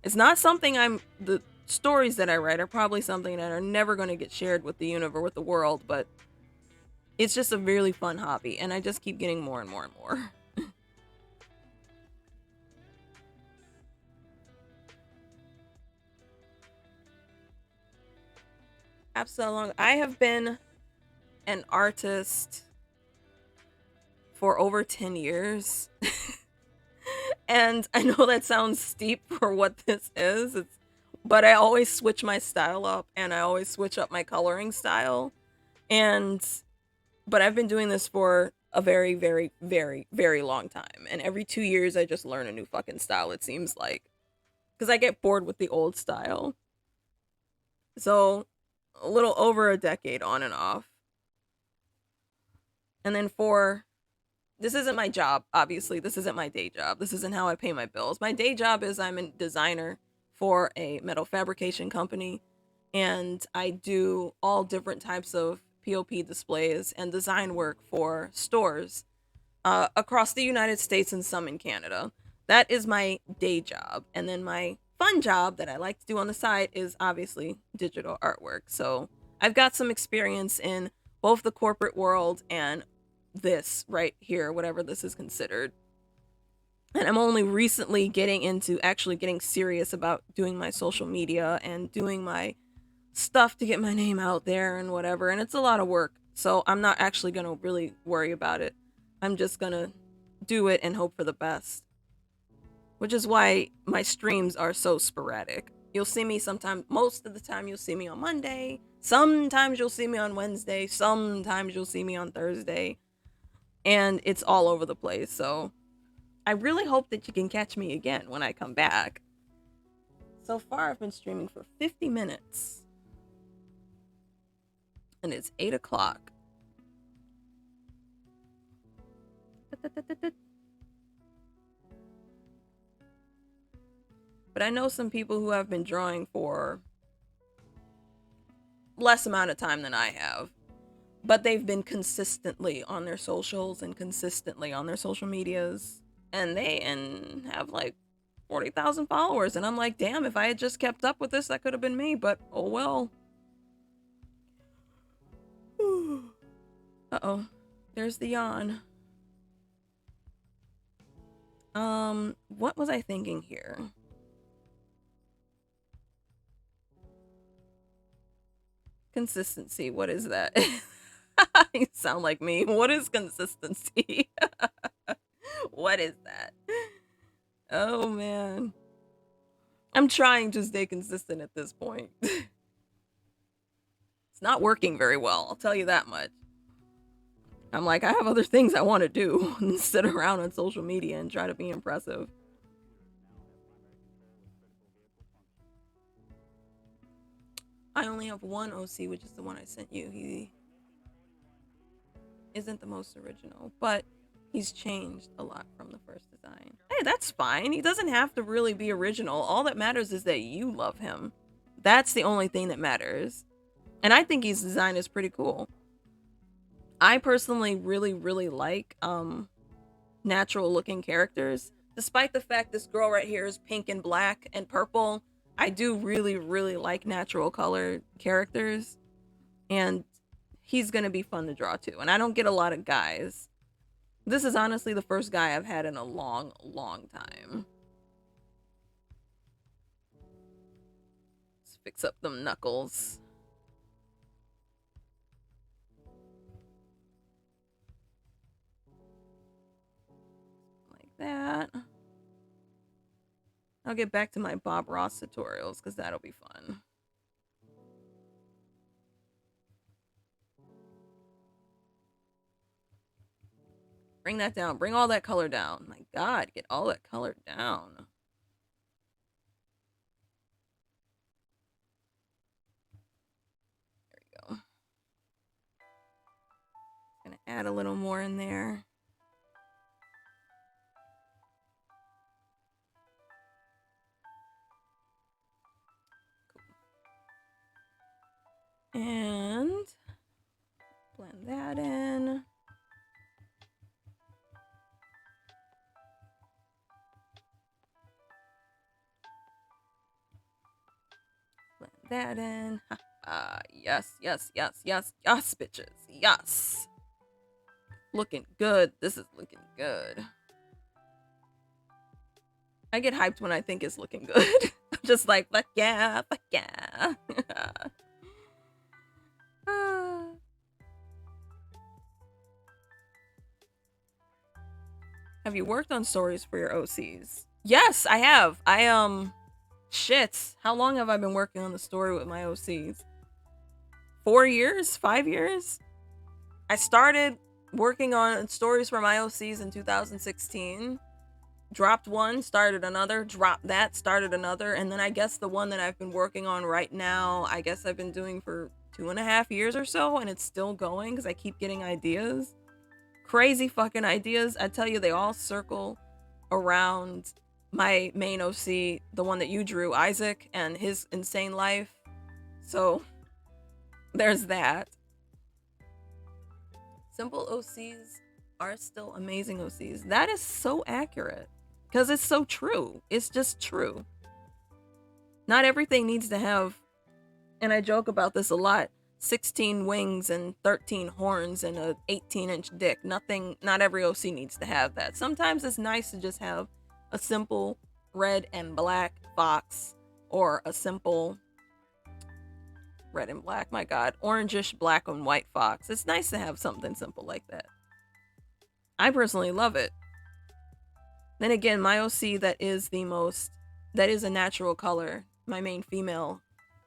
It's not something the stories that I write are probably something that are never going to get shared with the universe, with the world, but it's just a really fun hobby, and I just keep getting more and more and more. Absolutely. I have been an artist for over 10 years. And I know that sounds steep for what this is, but I always switch my style up, and I always switch up my coloring style. But I've been doing this for a very, very, very, very long time. And every 2 years, I just learn a new fucking style, it seems like. Because I get bored with the old style. So, a little over a decade on and off. And then this isn't my job, obviously. This isn't my day job. This isn't how I pay my bills. My day job is I'm a designer for a metal fabrication company, and I do all different types of POP displays and design work for stores across the United States and some in Canada. That is my day job. And then my fun job that I like to do on the side is obviously digital artwork. So I've got some experience in both the corporate world and this right here, whatever this is considered. And I'm only recently getting into actually getting serious about doing my social media and doing my stuff to get my name out there and whatever. And it's a lot of work. So I'm not actually going to really worry about it. I'm just going to do it and hope for the best. Which is why my streams are so sporadic. You'll see me sometime, most of the time you'll see me on Monday. Sometimes you'll see me on Wednesday. Sometimes you'll see me on Thursday. And it's all over the place. So I really hope that you can catch me again when I come back. So far, I've been streaming for 50 minutes. And it's 8 o'clock. But I know some people who have been drawing for less amount of time than I have. But they've been consistently on their socials and consistently on their social medias. And they have like 40,000 followers. And I'm like, damn, if I had just kept up with this, that could have been me. But oh well. Uh-oh. There's the yawn. What was I thinking here? Consistency. What is that? You sound like me. What is consistency? What is that? Oh, man. I'm trying to stay consistent at this point. It's not working very well, I'll tell you that much. I'm like, I have other things I want to do than sit around on social media and try to be impressive. I only have one OC, which is the one I sent you. He isn't the most original, but he's changed a lot from the first design. Hey, that's fine. He doesn't have to really be original. All that matters is that you love him. That's the only thing that matters. And I think his design is pretty cool. I personally really, really like natural looking characters. Despite the fact this girl right here is pink and black and purple, I do really, really like natural color characters. And he's going to be fun to draw too. And I don't get a lot of guys. This is honestly the first guy I've had in a long, long time. Let's fix up them knuckles. Like that. I'll get back to my Bob Ross tutorials because that'll be fun. Bring that down. Bring all that color down. My God, get all that color down. There we go. Gonna add a little more in there. Cool. And blend that in. That in. Yes, yes, yes, yes, yes, bitches. Yes. Looking good. This is looking good. I get hyped when I think it's looking good. I'm just like, fuck yeah, fuck yeah. Have you worked on stories for your OCs? Yes, I have. Shit. How long have I been working on the story with my OCs? 4 years? 5 years? I started working on stories for my OCs in 2016. Dropped one, started another, dropped that, started another. And then I guess the one that I've been working on right now, I guess I've been doing for 2.5 years or so. And it's still going because I keep getting ideas. Crazy fucking ideas. I tell you, they all circle around my main OC, the one that you drew, Isaac, and his insane life. So there's that. Simple OCs are still amazing OCs. That is so accurate because it's so true. It's just true. Not everything needs to have, and I joke about this a lot, 16 wings and 13 horns and a 18-inch dick. Not every OC needs to have that. Sometimes it's nice to just have a simple red and black fox, or a simple red and black, my God, orangish black and white fox. It's nice to have something simple like that. I personally love it. Then again, my OC that is a natural color. My main female,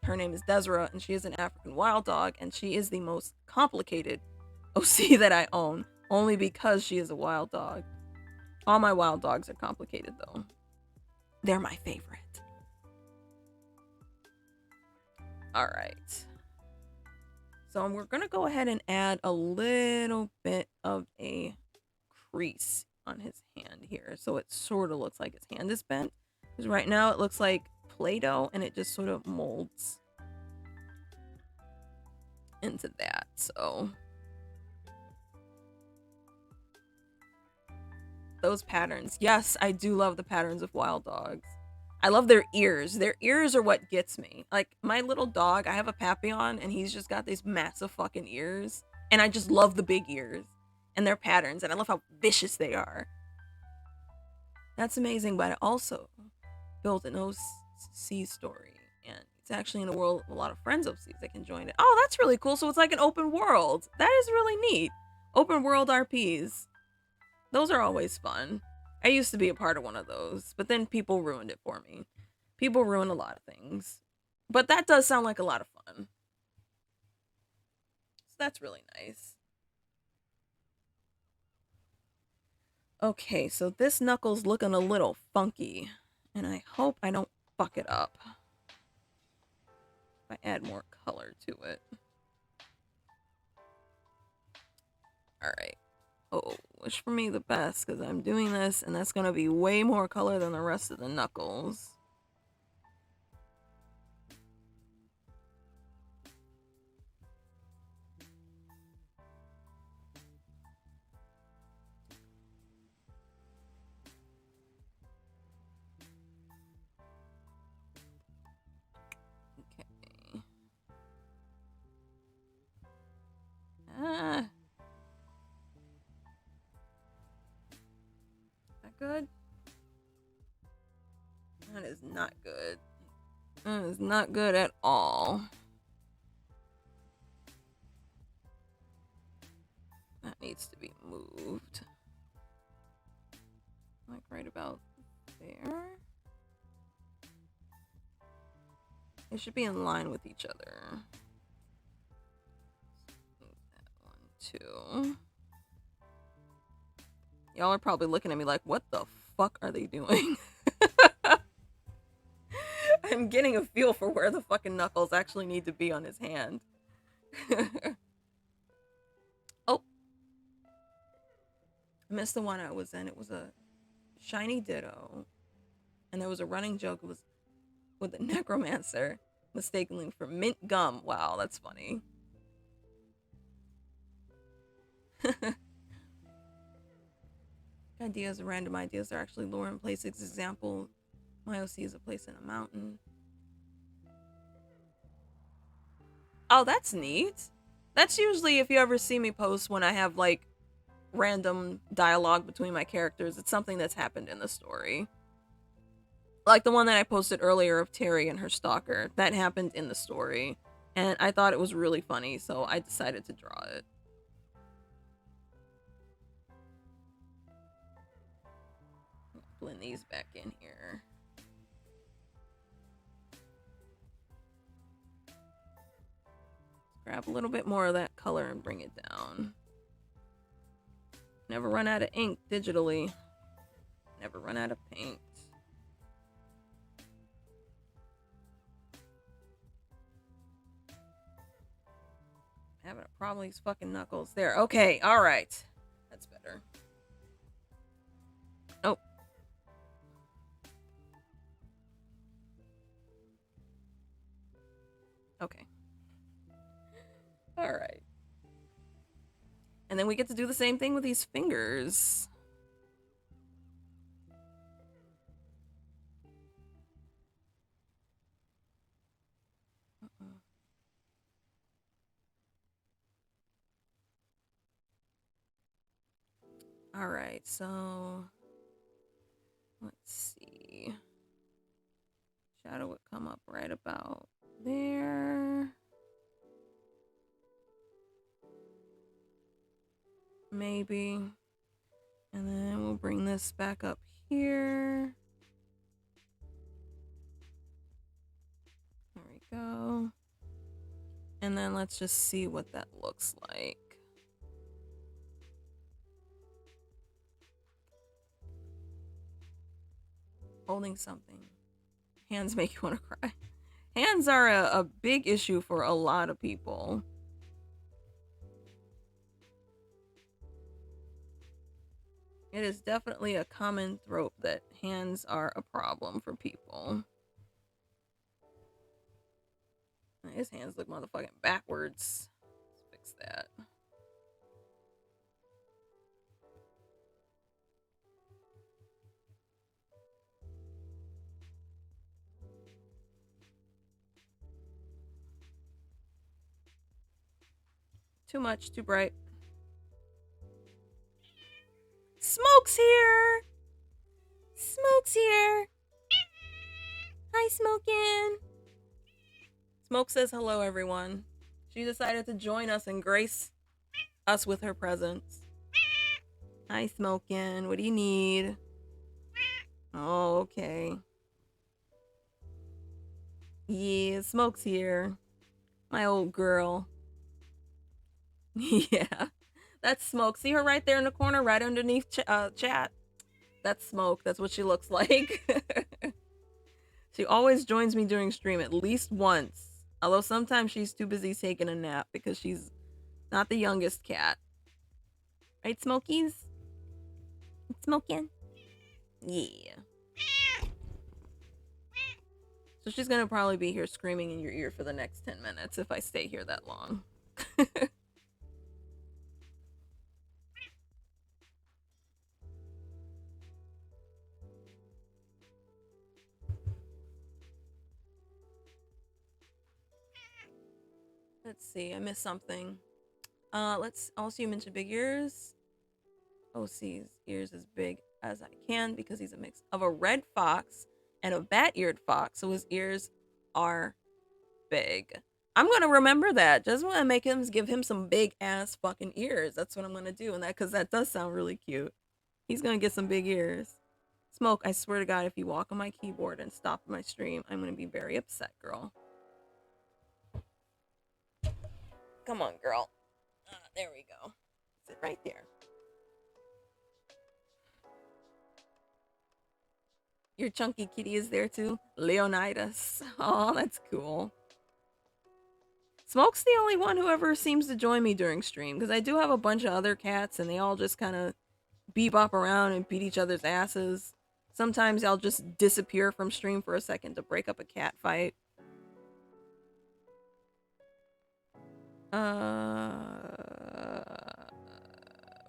her name is Desra, and she is an African wild dog, and she is the most complicated OC that I own, only because she is a wild dog. All my wild dogs are complicated, though. They're my favorite. All right. So we're going to go ahead and add a little bit of a crease on his hand here, so it sort of looks like his hand is bent. Because right now it looks like Play-Doh, and it just sort of molds into that. So those patterns. Yes, I do love the patterns of wild dogs. I love their ears. Their ears are what gets me. Like, my little dog, I have a Papillon, and he's just got these massive fucking ears. And I just love the big ears and their patterns, and I love how vicious they are. That's amazing, but I also built an OC story, and it's actually in a world with a lot of friends OCs that can join it. Oh, that's really cool. So it's like an open world. That is really neat. Open world RPs. Those are always fun. I used to be a part of one of those, but then people ruined it for me. People ruin a lot of things. But that does sound like a lot of fun. So that's really nice. Okay, so this knuckle's looking a little funky, and I hope I don't fuck it up if I add more color to it. Alright. Oh, wish for me the best, because I'm doing this, and that's going to be way more color than the rest of the knuckles. Okay. Is that good? That is not good. That is not good at all. That needs to be moved. Like right about there. They should be in line with each other. Move that one too. Y'all are probably looking at me like, what the fuck are they doing? I'm getting a feel for where the fucking knuckles actually need to be on his hand. Oh. I missed the one I was in. It was a shiny ditto. And there was a running joke. It was with a necromancer mistakenly for mint gum. Wow, that's funny. Ideas are random ideas. They're actually lore in places. Example, my OC is a place in a mountain. Oh, that's neat. That's usually if you ever see me post when I have like random dialogue between my characters. It's something that's happened in the story. Like the one that I posted earlier of Terry and her stalker. That happened in the story. And I thought it was really funny, so I decided to draw it. Blend these back in here. Grab a little bit more of that color and bring it down. Never run out of ink digitally. Never run out of paint. Having a problem with these fucking knuckles. There. Okay. All right. That's better. Oh. Okay. All right. And then we get to do the same thing with these fingers. All right, so let's see. Shadow would come up right about there. Maybe. And then we'll bring this back up here. There we go. And then let's just see what that looks like. Holding something. Hands make you want to cry. Hands are a big issue for a lot of people. It is definitely a common trope that hands are a problem for people. His hands look motherfucking backwards. Let's fix that. Too much, too bright. Smoke's here! Smoke's here! Hi, Smokin'! Smoke says hello, everyone. She decided to join us and grace us with her presence. Hi, Smokin'. What do you need? Oh, okay. Yeah, Smoke's here. My old girl. Yeah. That's Smoke. See her right there in the corner, right underneath chat? That's Smoke. That's what she looks like. She always joins me during stream at least once. Although sometimes she's too busy taking a nap because she's not the youngest cat. Right, Smokies? Smoking? Yeah. So she's gonna probably be here screaming in your ear for the next 10 minutes if I stay here that long. Let's see, I missed something. Let's also, you mentioned big ears. OC's ears as big as I can because he's a mix of a red fox and a bat-eared fox, so his ears are big. I'm gonna remember that. Just want to give him some big ass fucking ears. That's what I'm gonna do, and that because that does sound really cute. He's gonna get some big ears. Smoke, I swear to God, if you walk on my keyboard and stop my stream, I'm gonna be very upset, girl. Come on, girl. There we go. Sit right there. Your chunky kitty is there too? Leonidas. Oh, that's cool. Smoke's the only one who ever seems to join me during stream, because I do have a bunch of other cats, and they all just kind of bebop around and beat each other's asses. Sometimes I'll just disappear from stream for a second to break up a cat fight.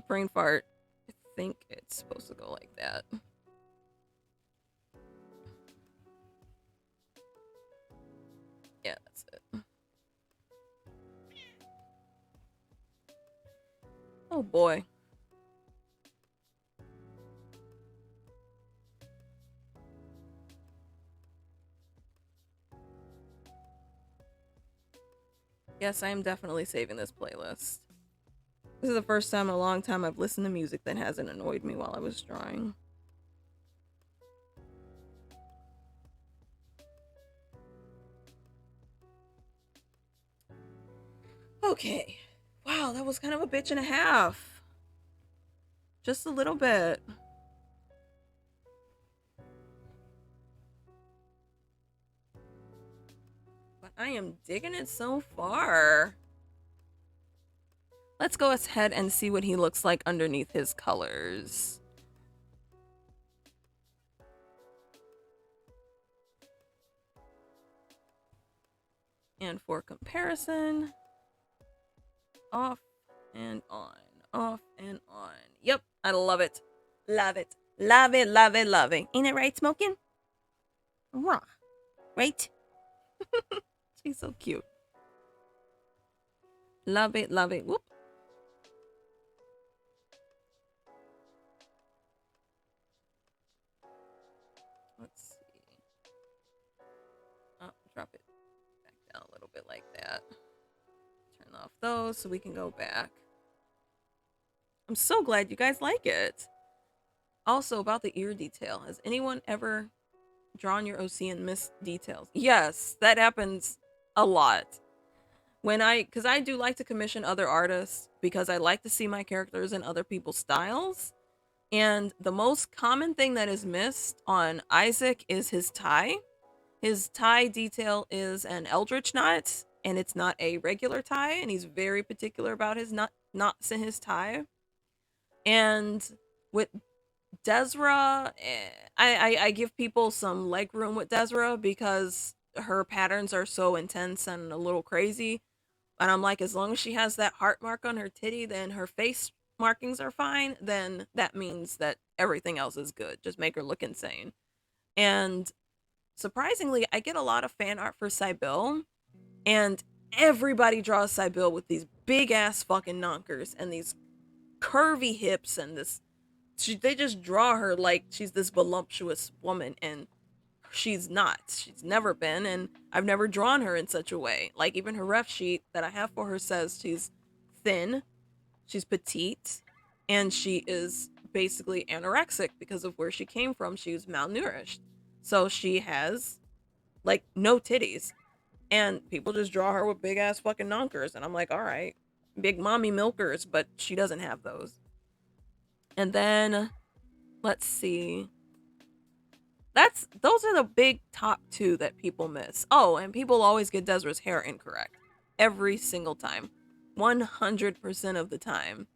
Brain fart. I think it's supposed to go like that. Yeah, that's it. Oh boy. Yes, I am definitely saving this playlist. This is the first time in a long time I've listened to music that hasn't annoyed me while I was drawing. Okay. Wow, that was kind of a bitch and a half. Just a little bit. But I am digging it so far. Let's go ahead and see what he looks like underneath his colors. And for comparison, off and on, off and on. Yep, I love it. Love it. Love it, love it, love it. Ain't it right, Smoking? Raw. Right? She's so cute. Love it, love it. Whoop. Let's see. Oh, drop it back down a little bit like that. Turn off those so we can go back. I'm so glad you guys like it. Also, about the ear detail, has anyone ever drawn your OC and missed details? Yes, that happens a lot. Because I do like to commission other artists because I like to see my characters in other people's styles. And the most common thing that is missed on Isaac is his tie. His tie detail is an eldritch knot, and it's not a regular tie, and he's very particular about his knots in his tie. And with Desra, I give people some leg room with Desra because her patterns are so intense and a little crazy. And I'm like, as long as she has that heart mark on her titty, then her face markings are fine. Then that means that everything else is good. Just make her look insane. And surprisingly, I get a lot of fan art for Sybil, and everybody draws Sybil with these big ass fucking knonkers and these curvy hips and this. They just draw her like she's this voluptuous woman, and she's not. She's never been, and I've never drawn her in such a way. Like, even her ref sheet that I have for her says she's thin, she's petite, and she is basically anorexic because of where she came from. She was malnourished. So she has, like, no titties. And people just draw her with big ass fucking knonkers. And I'm like, all right, big mommy milkers, but she doesn't have those. And then, let's see. Those are the big top two that people miss. Oh, and people always get Desra's hair incorrect. Every single time. 100% of the time.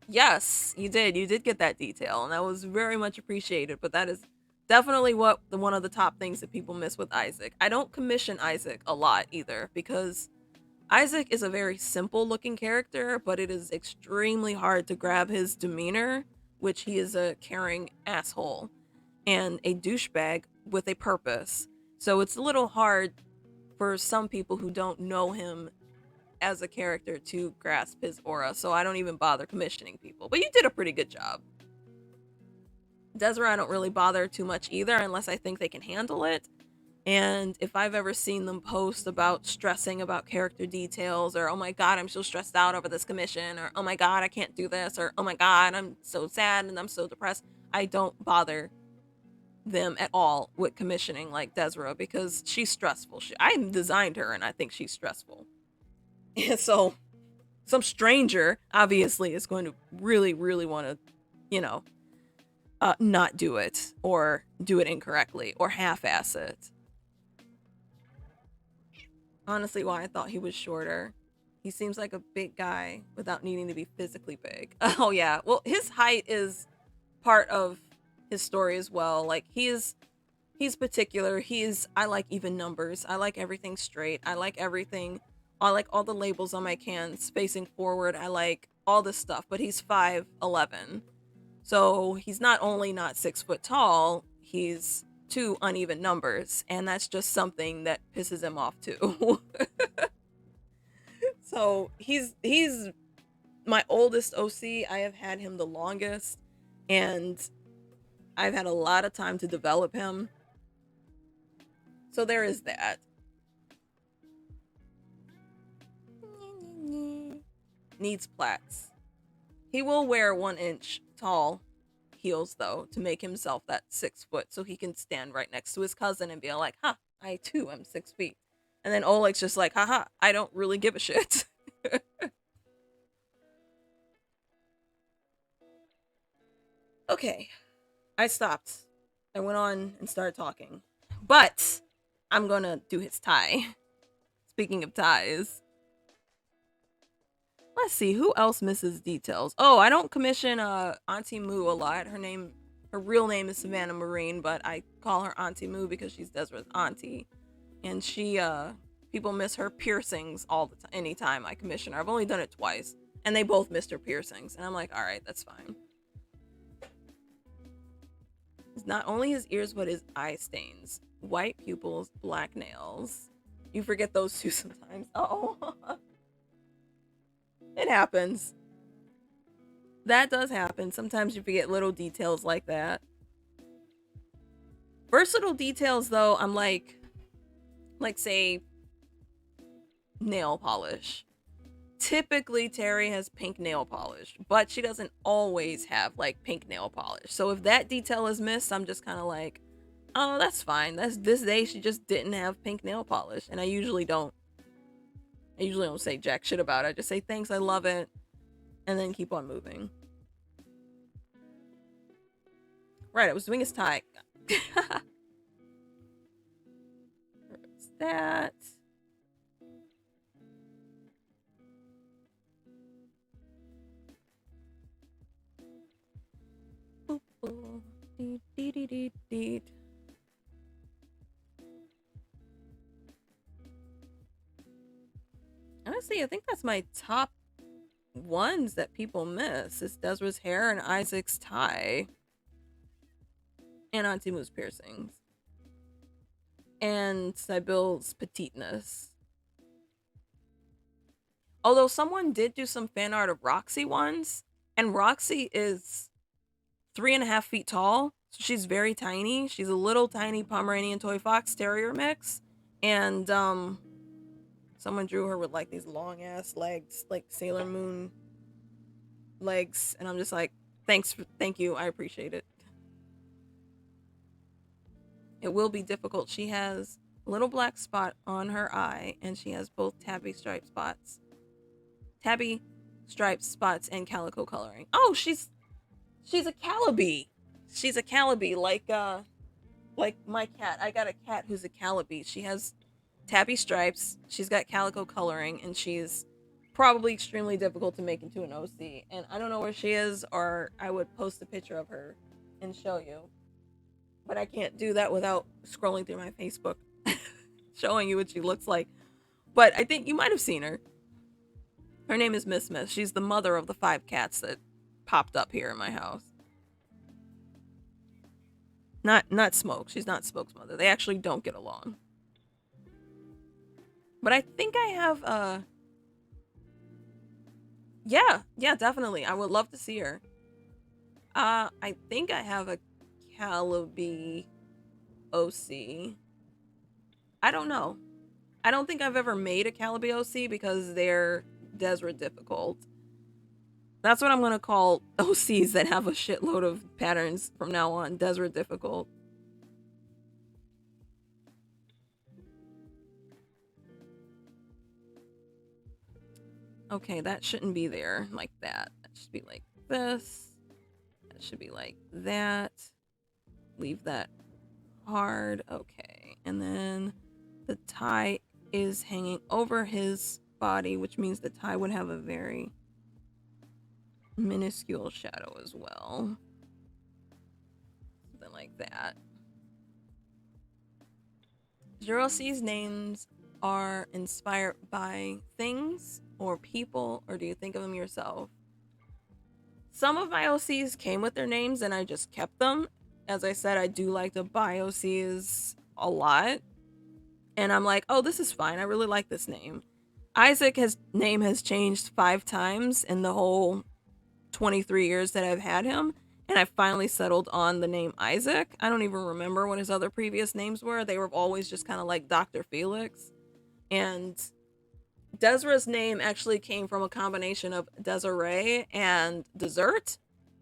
Yes, you did. You did get that detail, and that was very much appreciated. But that is definitely one of the top things that people miss with Isaac. I don't commission Isaac a lot either because Isaac is a very simple looking character, but it is extremely hard to grab his demeanor, which he is a caring asshole and a douchebag with a purpose. So it's a little hard for some people who don't know him as a character to grasp his aura. So I don't even bother commissioning people. But you did a pretty good job. Desra, I don't really bother too much either unless I think they can handle it. And if I've ever seen them post about stressing about character details, or oh my god, I'm so stressed out over this commission, or oh my god, I can't do this, or oh my god, I'm so sad and I'm so depressed, I don't bother them at all with commissioning like Desra because she's stressful. I designed her and I think she's stressful. And so some stranger obviously is going to really, really want to, not do it or do it incorrectly or half-ass it. Honestly, why I thought he was shorter. He seems like a big guy without needing to be physically big. Oh yeah, well his height is part of his story as well. Like he's particular. I like even numbers. I like everything straight. I like everything. I like all the labels on my cans facing forward. I like all this stuff. But he's 5'11", so he's not only not 6 foot tall. He's two uneven numbers, and that's just something that pisses him off too. So he's my oldest OC. I have had him the longest, and I've had a lot of time to develop him. So there is that. Needs plaits. He will wear 1 inch tall heels though to make himself that 6 foot, so he can stand right next to his cousin and be like, "Ha, I too am 6 feet." And then Oleg's just like, "Haha, I don't really give a shit." Okay, I stopped. I went on and started talking, but I'm gonna do his tie. Speaking of ties, let's see who else misses details. Oh, I don't commission Auntie Moo a lot. Her real name is Savannah Marine, but I call her Auntie Moo because she's Desra's auntie, and people miss her piercings all the time. Anytime I commission her, I've only done it twice, and they both missed her piercings, and I'm like, all right, that's fine. It's not only his ears, but his eye stains, white pupils, black nails. You forget those two sometimes. Oh. It happens. That does happen. Sometimes you forget little details like that. Versatile details, though, I'm like say, nail polish. typically Terry has pink nail polish, but she doesn't always have like pink nail polish. So if that detail is missed, I'm just kind of like, oh, that's fine. That's this day she just didn't have pink nail polish. And I usually don't say jack shit about it. I just say thanks, I love it, and then keep on moving. Right, I was doing his tie. What's that? Boop, boop. Deet, deet, deet, deet, deet. Honestly, I think that's my top ones that people miss. It's Desra's hair and Isaac's tie. And Antimu's piercings. And Sybil's petiteness. Although someone did do some fan art of Roxy once, and Roxy is 3.5 feet tall. So she's very tiny. She's a little tiny Pomeranian toy fox terrier mix. And someone drew her with like these long ass legs, like Sailor Moon legs, and I'm just like, thank you, I appreciate it. It will be difficult. She has a little black spot on her eye, and she has both tabby stripe spots, and calico coloring. Oh, she's a calabi. She's a calabi, like my cat. I got a cat who's a calabi. She has tabby stripes. She's got calico coloring, and she's probably extremely difficult to make into an OC. And I don't know where she is, or I would post a picture of her and show you. But I can't do that without scrolling through my Facebook, showing you what she looks like. But I think you might have seen her. Her name is Miss Miss. She's the mother of the 5 cats that popped up here in my house. Not Smoke. She's not Smoke's mother. They actually don't get along. But I think I have yeah, definitely. I would love to see her. I think I have a Calabi OC. I don't know. I don't think I've ever made a Calabi OC because they're Desra difficult. That's what I'm gonna call OCs that have a shitload of patterns from now on. Desra difficult. Okay, that shouldn't be there like that. That should be like this. That should be like that. Leave that hard. Okay. And then the tie is hanging over his body, which means the tie would have a very minuscule shadow as well. Something like that. Your OC's names are inspired by things or people, or do you think of them yourself? Some of my OCs came with their names and I just kept them. As I said, I do like to buy OCs a lot. And I'm like, oh, this is fine. I really like this name. Isaac's name has changed 5 times in the whole 23 years that I've had him. And I finally settled on the name Isaac. I don't even remember what his other previous names were. They were always just kind of like Dr. Felix. And Desra's name actually came from a combination of Desiree and dessert.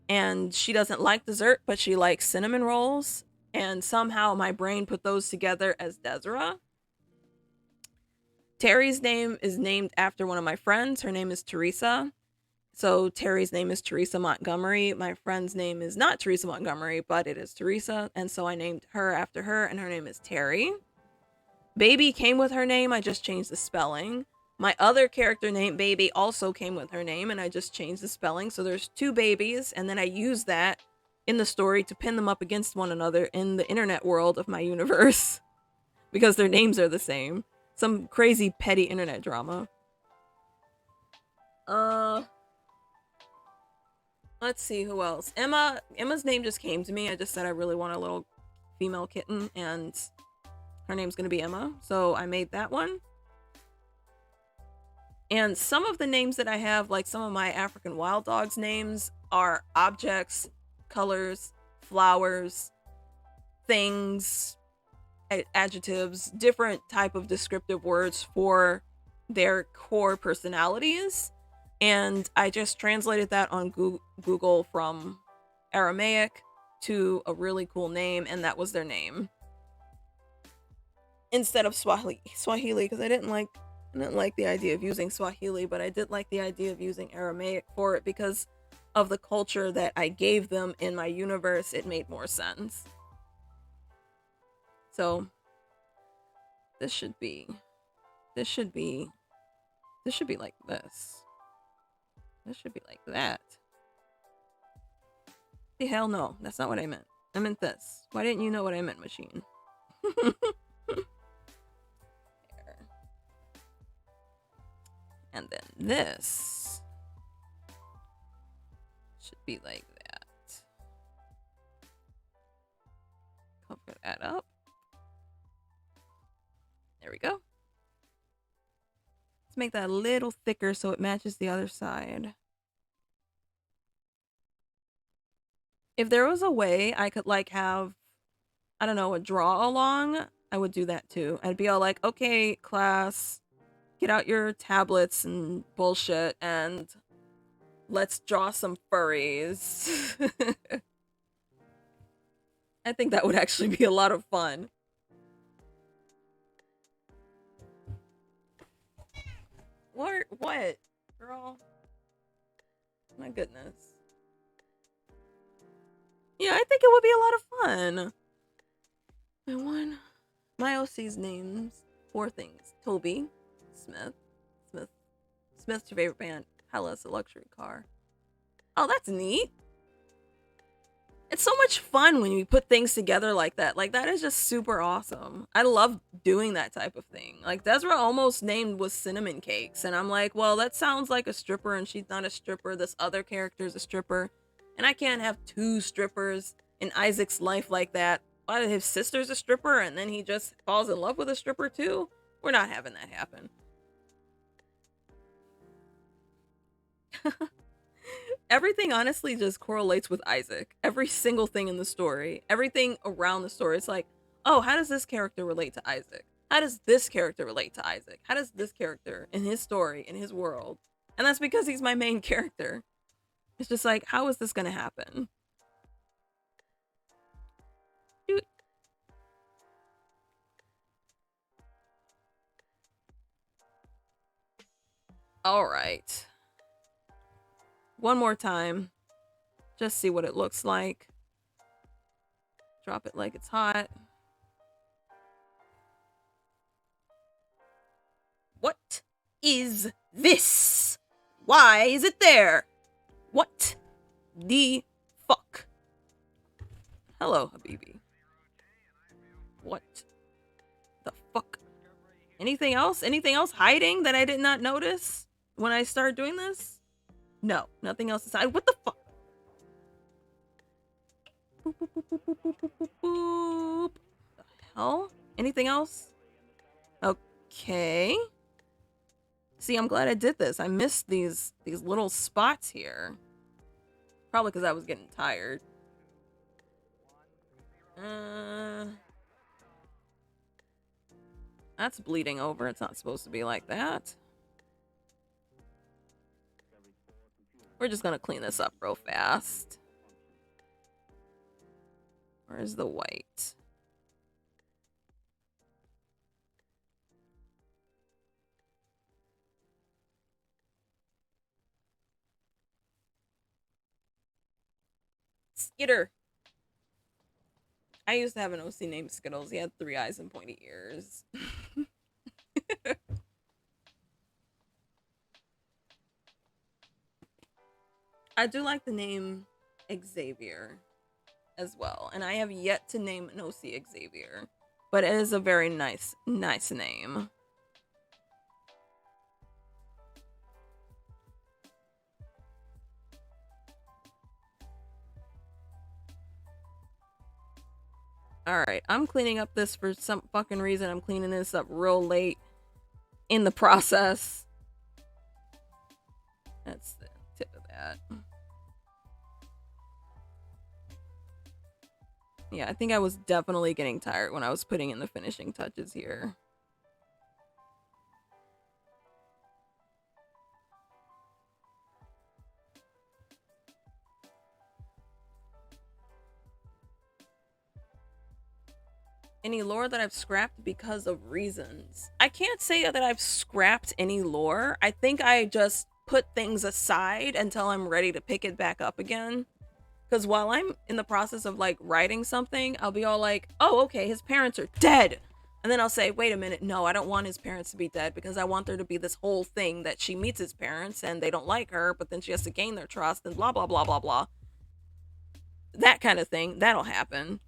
And she doesn't like dessert, but she likes cinnamon rolls. And somehow my brain put those together as Desra. Terry's name is named after one of my friends. Her name is Teresa. So Terry's name is Teresa Montgomery. My friend's name is not Teresa Montgomery, but it is Teresa. And so I named her after her, and her name is Terry. Baby came with her name. I just changed the spelling. My other character named Baby also came with her name, and I just changed the spelling. So there's 2 babies, and then I use that in the story to pin them up against one another in the internet world of my universe because their names are the same. Some crazy petty internet drama. Let's see who else. Emma's name just came to me. I just said I really want a little female kitten, and her name's gonna be Emma, so I made that one. And some of the names that I have, like some of my African wild dogs names, are objects, colors, flowers, things, adjectives, different type of descriptive words for their core personalities, and I just translated that on Google from Aramaic to a really cool name, and that was their name instead of Swahili, because I didn't like the idea of using Swahili, but I did like the idea of using Aramaic for it because of the culture that I gave them in my universe. It made more sense. So this should be this should be like this. This should be like that. The hell no, that's not what I meant. I meant this. Why didn't you know what I meant, machine? And then this should be like that. Cover that up. There we go. Let's make that a little thicker so it matches the other side. If there was a way I could like have, I don't know, a draw along, I would do that too. I'd be all like, okay, class, get out your tablets and bullshit and let's draw some furries. I think that would actually be a lot of fun. What? Girl. My goodness. Yeah, I think it would be a lot of fun. My OC's names, 4 things. Toby, Smith's your favorite band. Hellas, a luxury car. Oh, that's neat. It's so much fun when you put things together like that. Like, that is just super awesome. I love doing that type of thing. Like, Desra almost named was Cinnamon Cakes. And I'm like, well, that sounds like a stripper and she's not a stripper. This other character's a stripper. And I can't have 2 strippers in Isaac's life like that. Why, his sister's a stripper and then he just falls in love with a stripper too? We're not having that happen. Everything honestly just correlates with Isaac. Every single thing in the story, everything around the story. It's like, oh, how does this character relate to Isaac? How does this character relate to Isaac? How does this character in his story, in his world? And that's because he's my main character. It's just like, how is this going to happen? Dude. All right. One more time. Just see what it looks like. Drop it like it's hot. What is this? Why is it there? What the fuck? Hello, Habibi. What the fuck? Anything else? Anything else hiding that I did not notice when I started doing this? No, nothing else aside. What the fuck? Boop, boop, boop, boop, boop, boop, boop, boop. The hell? Anything else? Okay. See, I'm glad I did this. I missed these little spots here. Probably because I was getting tired. That's bleeding over. It's not supposed to be like that. We're just gonna clean this up real fast. Where's the white? Skitter. I used to have an OC named Skittles. He had 3 eyes and pointy ears. I do like the name Xavier as well. And I have yet to name an OC Xavier. But it is a very nice name. Alright, I'm cleaning up this for some fucking reason. I'm cleaning this up real late in the process. That's the tip of that. Yeah, I think I was definitely getting tired when I was putting in the finishing touches here. Any lore that I've scrapped because of reasons. I can't say that I've scrapped any lore. I think I just put things aside until I'm ready to pick it back up again. Because while I'm in the process of like writing something, I'll be all like, oh, okay, his parents are dead. And then I'll say, wait a minute, no, I don't want his parents to be dead because I want there to be this whole thing that she meets his parents and they don't like her, but then she has to gain their trust and blah, blah, blah, blah, blah. That kind of thing. That'll happen.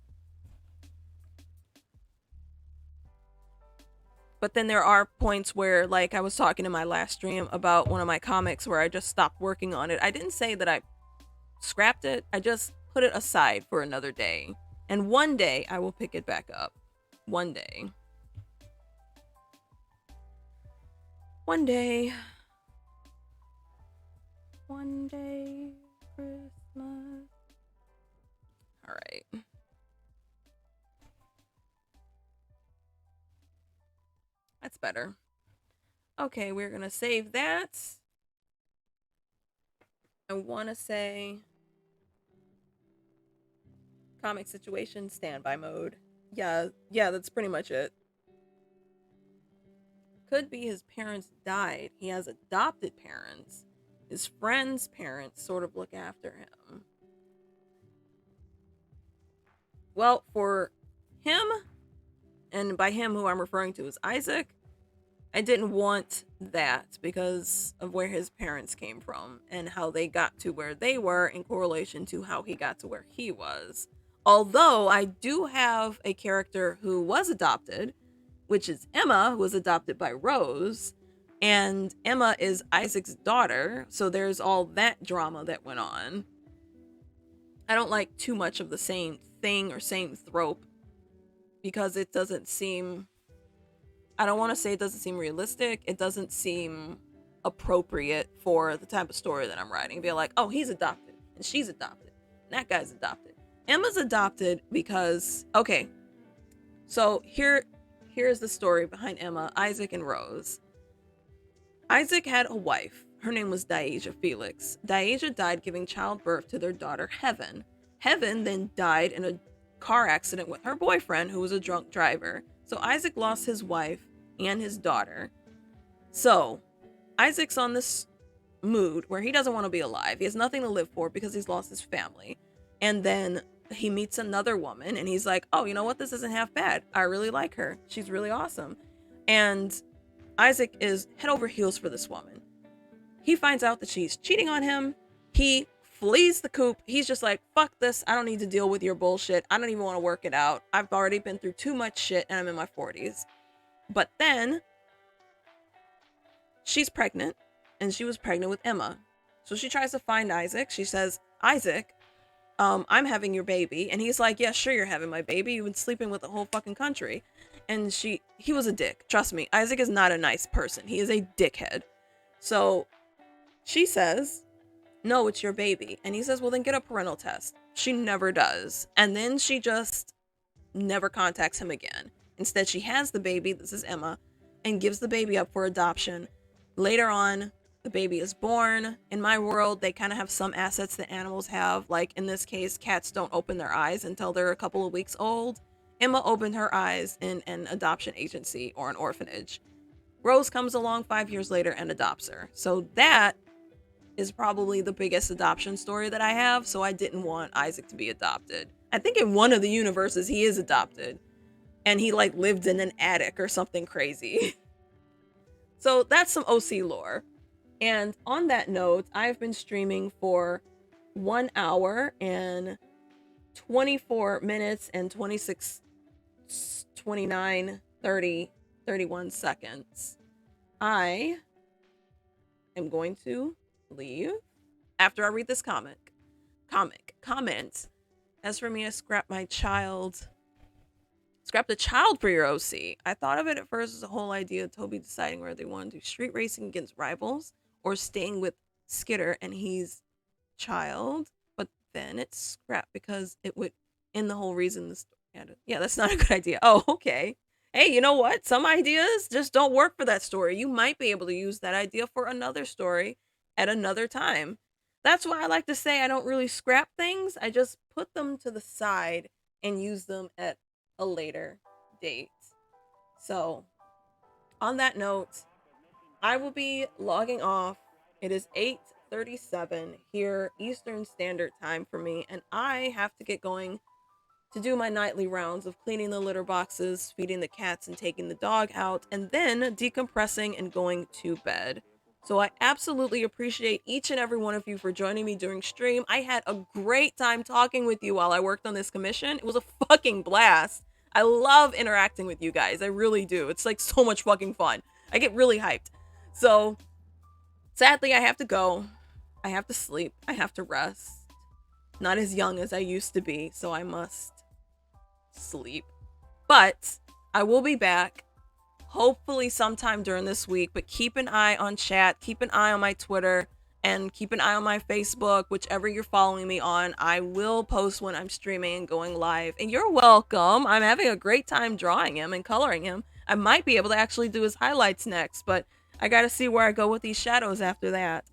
But then there are points where, like I was talking in my last stream about one of my comics where I just stopped working on it. I didn't say that I scrapped it, I just put it aside for another day. And one day I will pick it back up. One day. One day. One day. Christmas. All right. That's better. Okay, we're gonna save that. I want to say comic situation standby mode. Yeah, that's pretty much it. Could be his parents died. He has adopted parents. His friends' parents sort of look after him. Well, for him, and by him who I'm referring to is Isaac, I didn't want that because of where his parents came from and how they got to where they were in correlation to how he got to where he was. Although I do have a character who was adopted, which is Emma, who was adopted by Rose, and Emma is Isaac's daughter, so there's all that drama that went on. I don't like too much of the same thing or same trope because it doesn't seem, I don't want to say it doesn't seem realistic. It doesn't seem appropriate for the type of story that I'm writing. Be like, oh, he's adopted and she's adopted and that guy's adopted. Emma's adopted because, okay, so here's the story behind Emma, Isaac, and Rose. Isaac had a wife. Her name was Diasia Felix. Diasia died giving childbirth to their daughter, Heaven. Heaven then died in a car accident with her boyfriend, who was a drunk driver. So Isaac lost his wife and his daughter. So Isaac's on this mood where he doesn't want to be alive. He has nothing to live for because he's lost his family. And then he meets another woman and he's like, oh, you know what? This isn't half bad. I really like her. She's really awesome. And Isaac is head over heels for this woman. He finds out that she's cheating on him. He flees the coop. He's just like, fuck this. I don't need to deal with your bullshit. I don't even want to work it out. I've already been through too much shit and I'm in my 40s. But then she's pregnant and she was pregnant with Emma. So she tries to find Isaac. She says, Isaac, I'm having your baby. And he's like, yeah, sure, you're having my baby. You've been sleeping with the whole fucking country. And he was a dick. Trust me. Isaac is not a nice person. He is a dickhead. So she says, no, it's your baby. And he says, well, then get a parental test. She never does. And then she just never contacts him again. Instead, she has the baby, this is Emma, and gives the baby up for adoption. Later on, the baby is born. In my world, they kind of have some assets that animals have. Like in this case, cats don't open their eyes until they're a couple of weeks old. Emma opened her eyes in an adoption agency or an orphanage. Rose comes along 5 years later and adopts her. So that is probably the biggest adoption story that I have. So I didn't want Isaac to be adopted. I think in one of the universes he is adopted. And he like lived in an attic or something crazy. So that's some OC lore. And on that note, I've been streaming for 1 hour and 24 minutes and 26, 29, 30, 31 seconds. I am going to leave after I read this comment. As for me, I scrapped the child for your OC. I thought of it at first as a whole idea of Toby deciding whether they want to do street racing against rivals or staying with Skitter and he's child, but then it's scrapped because it would end the whole reason this. Yeah, that's not a good idea. Oh, okay. Hey, you know what? Some ideas just don't work for that story. You might be able to use that idea for another story at another time. That's why I like to say I don't really scrap things. I just put them to the side and use them at a later date. So, on that note, I will be logging off. It is 8:37 here Eastern Standard Time for me, and I have to get going to do my nightly rounds of cleaning the litter boxes, feeding the cats, and taking the dog out, and then decompressing and going to bed. So I absolutely appreciate each and every one of you for joining me during stream. I had a great time talking with you while I worked on this commission. It was a fucking blast. I love interacting with you guys. I really do. It's like so much fucking fun. I get really hyped. So sadly, I have to go. I have to sleep. I have to rest. Not as young as I used to be, so I must sleep. But I will be back hopefully sometime during this week, but keep an eye on chat, keep an eye on my Twitter, and keep an eye on my Facebook, whichever you're following me on. I will post when I'm streaming and going live. And you're welcome. I'm having a great time drawing him and coloring him. I might be able to actually do his highlights next, but I gotta see where I go with these shadows after that.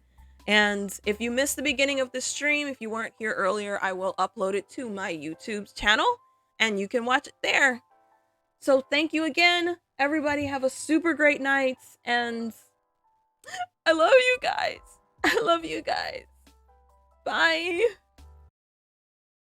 And if you missed the beginning of the stream, if you weren't here earlier, I will upload it to my YouTube channel and you can watch it there. So thank you again. Everybody have a super great night, and I love you guys. I love you guys. Bye.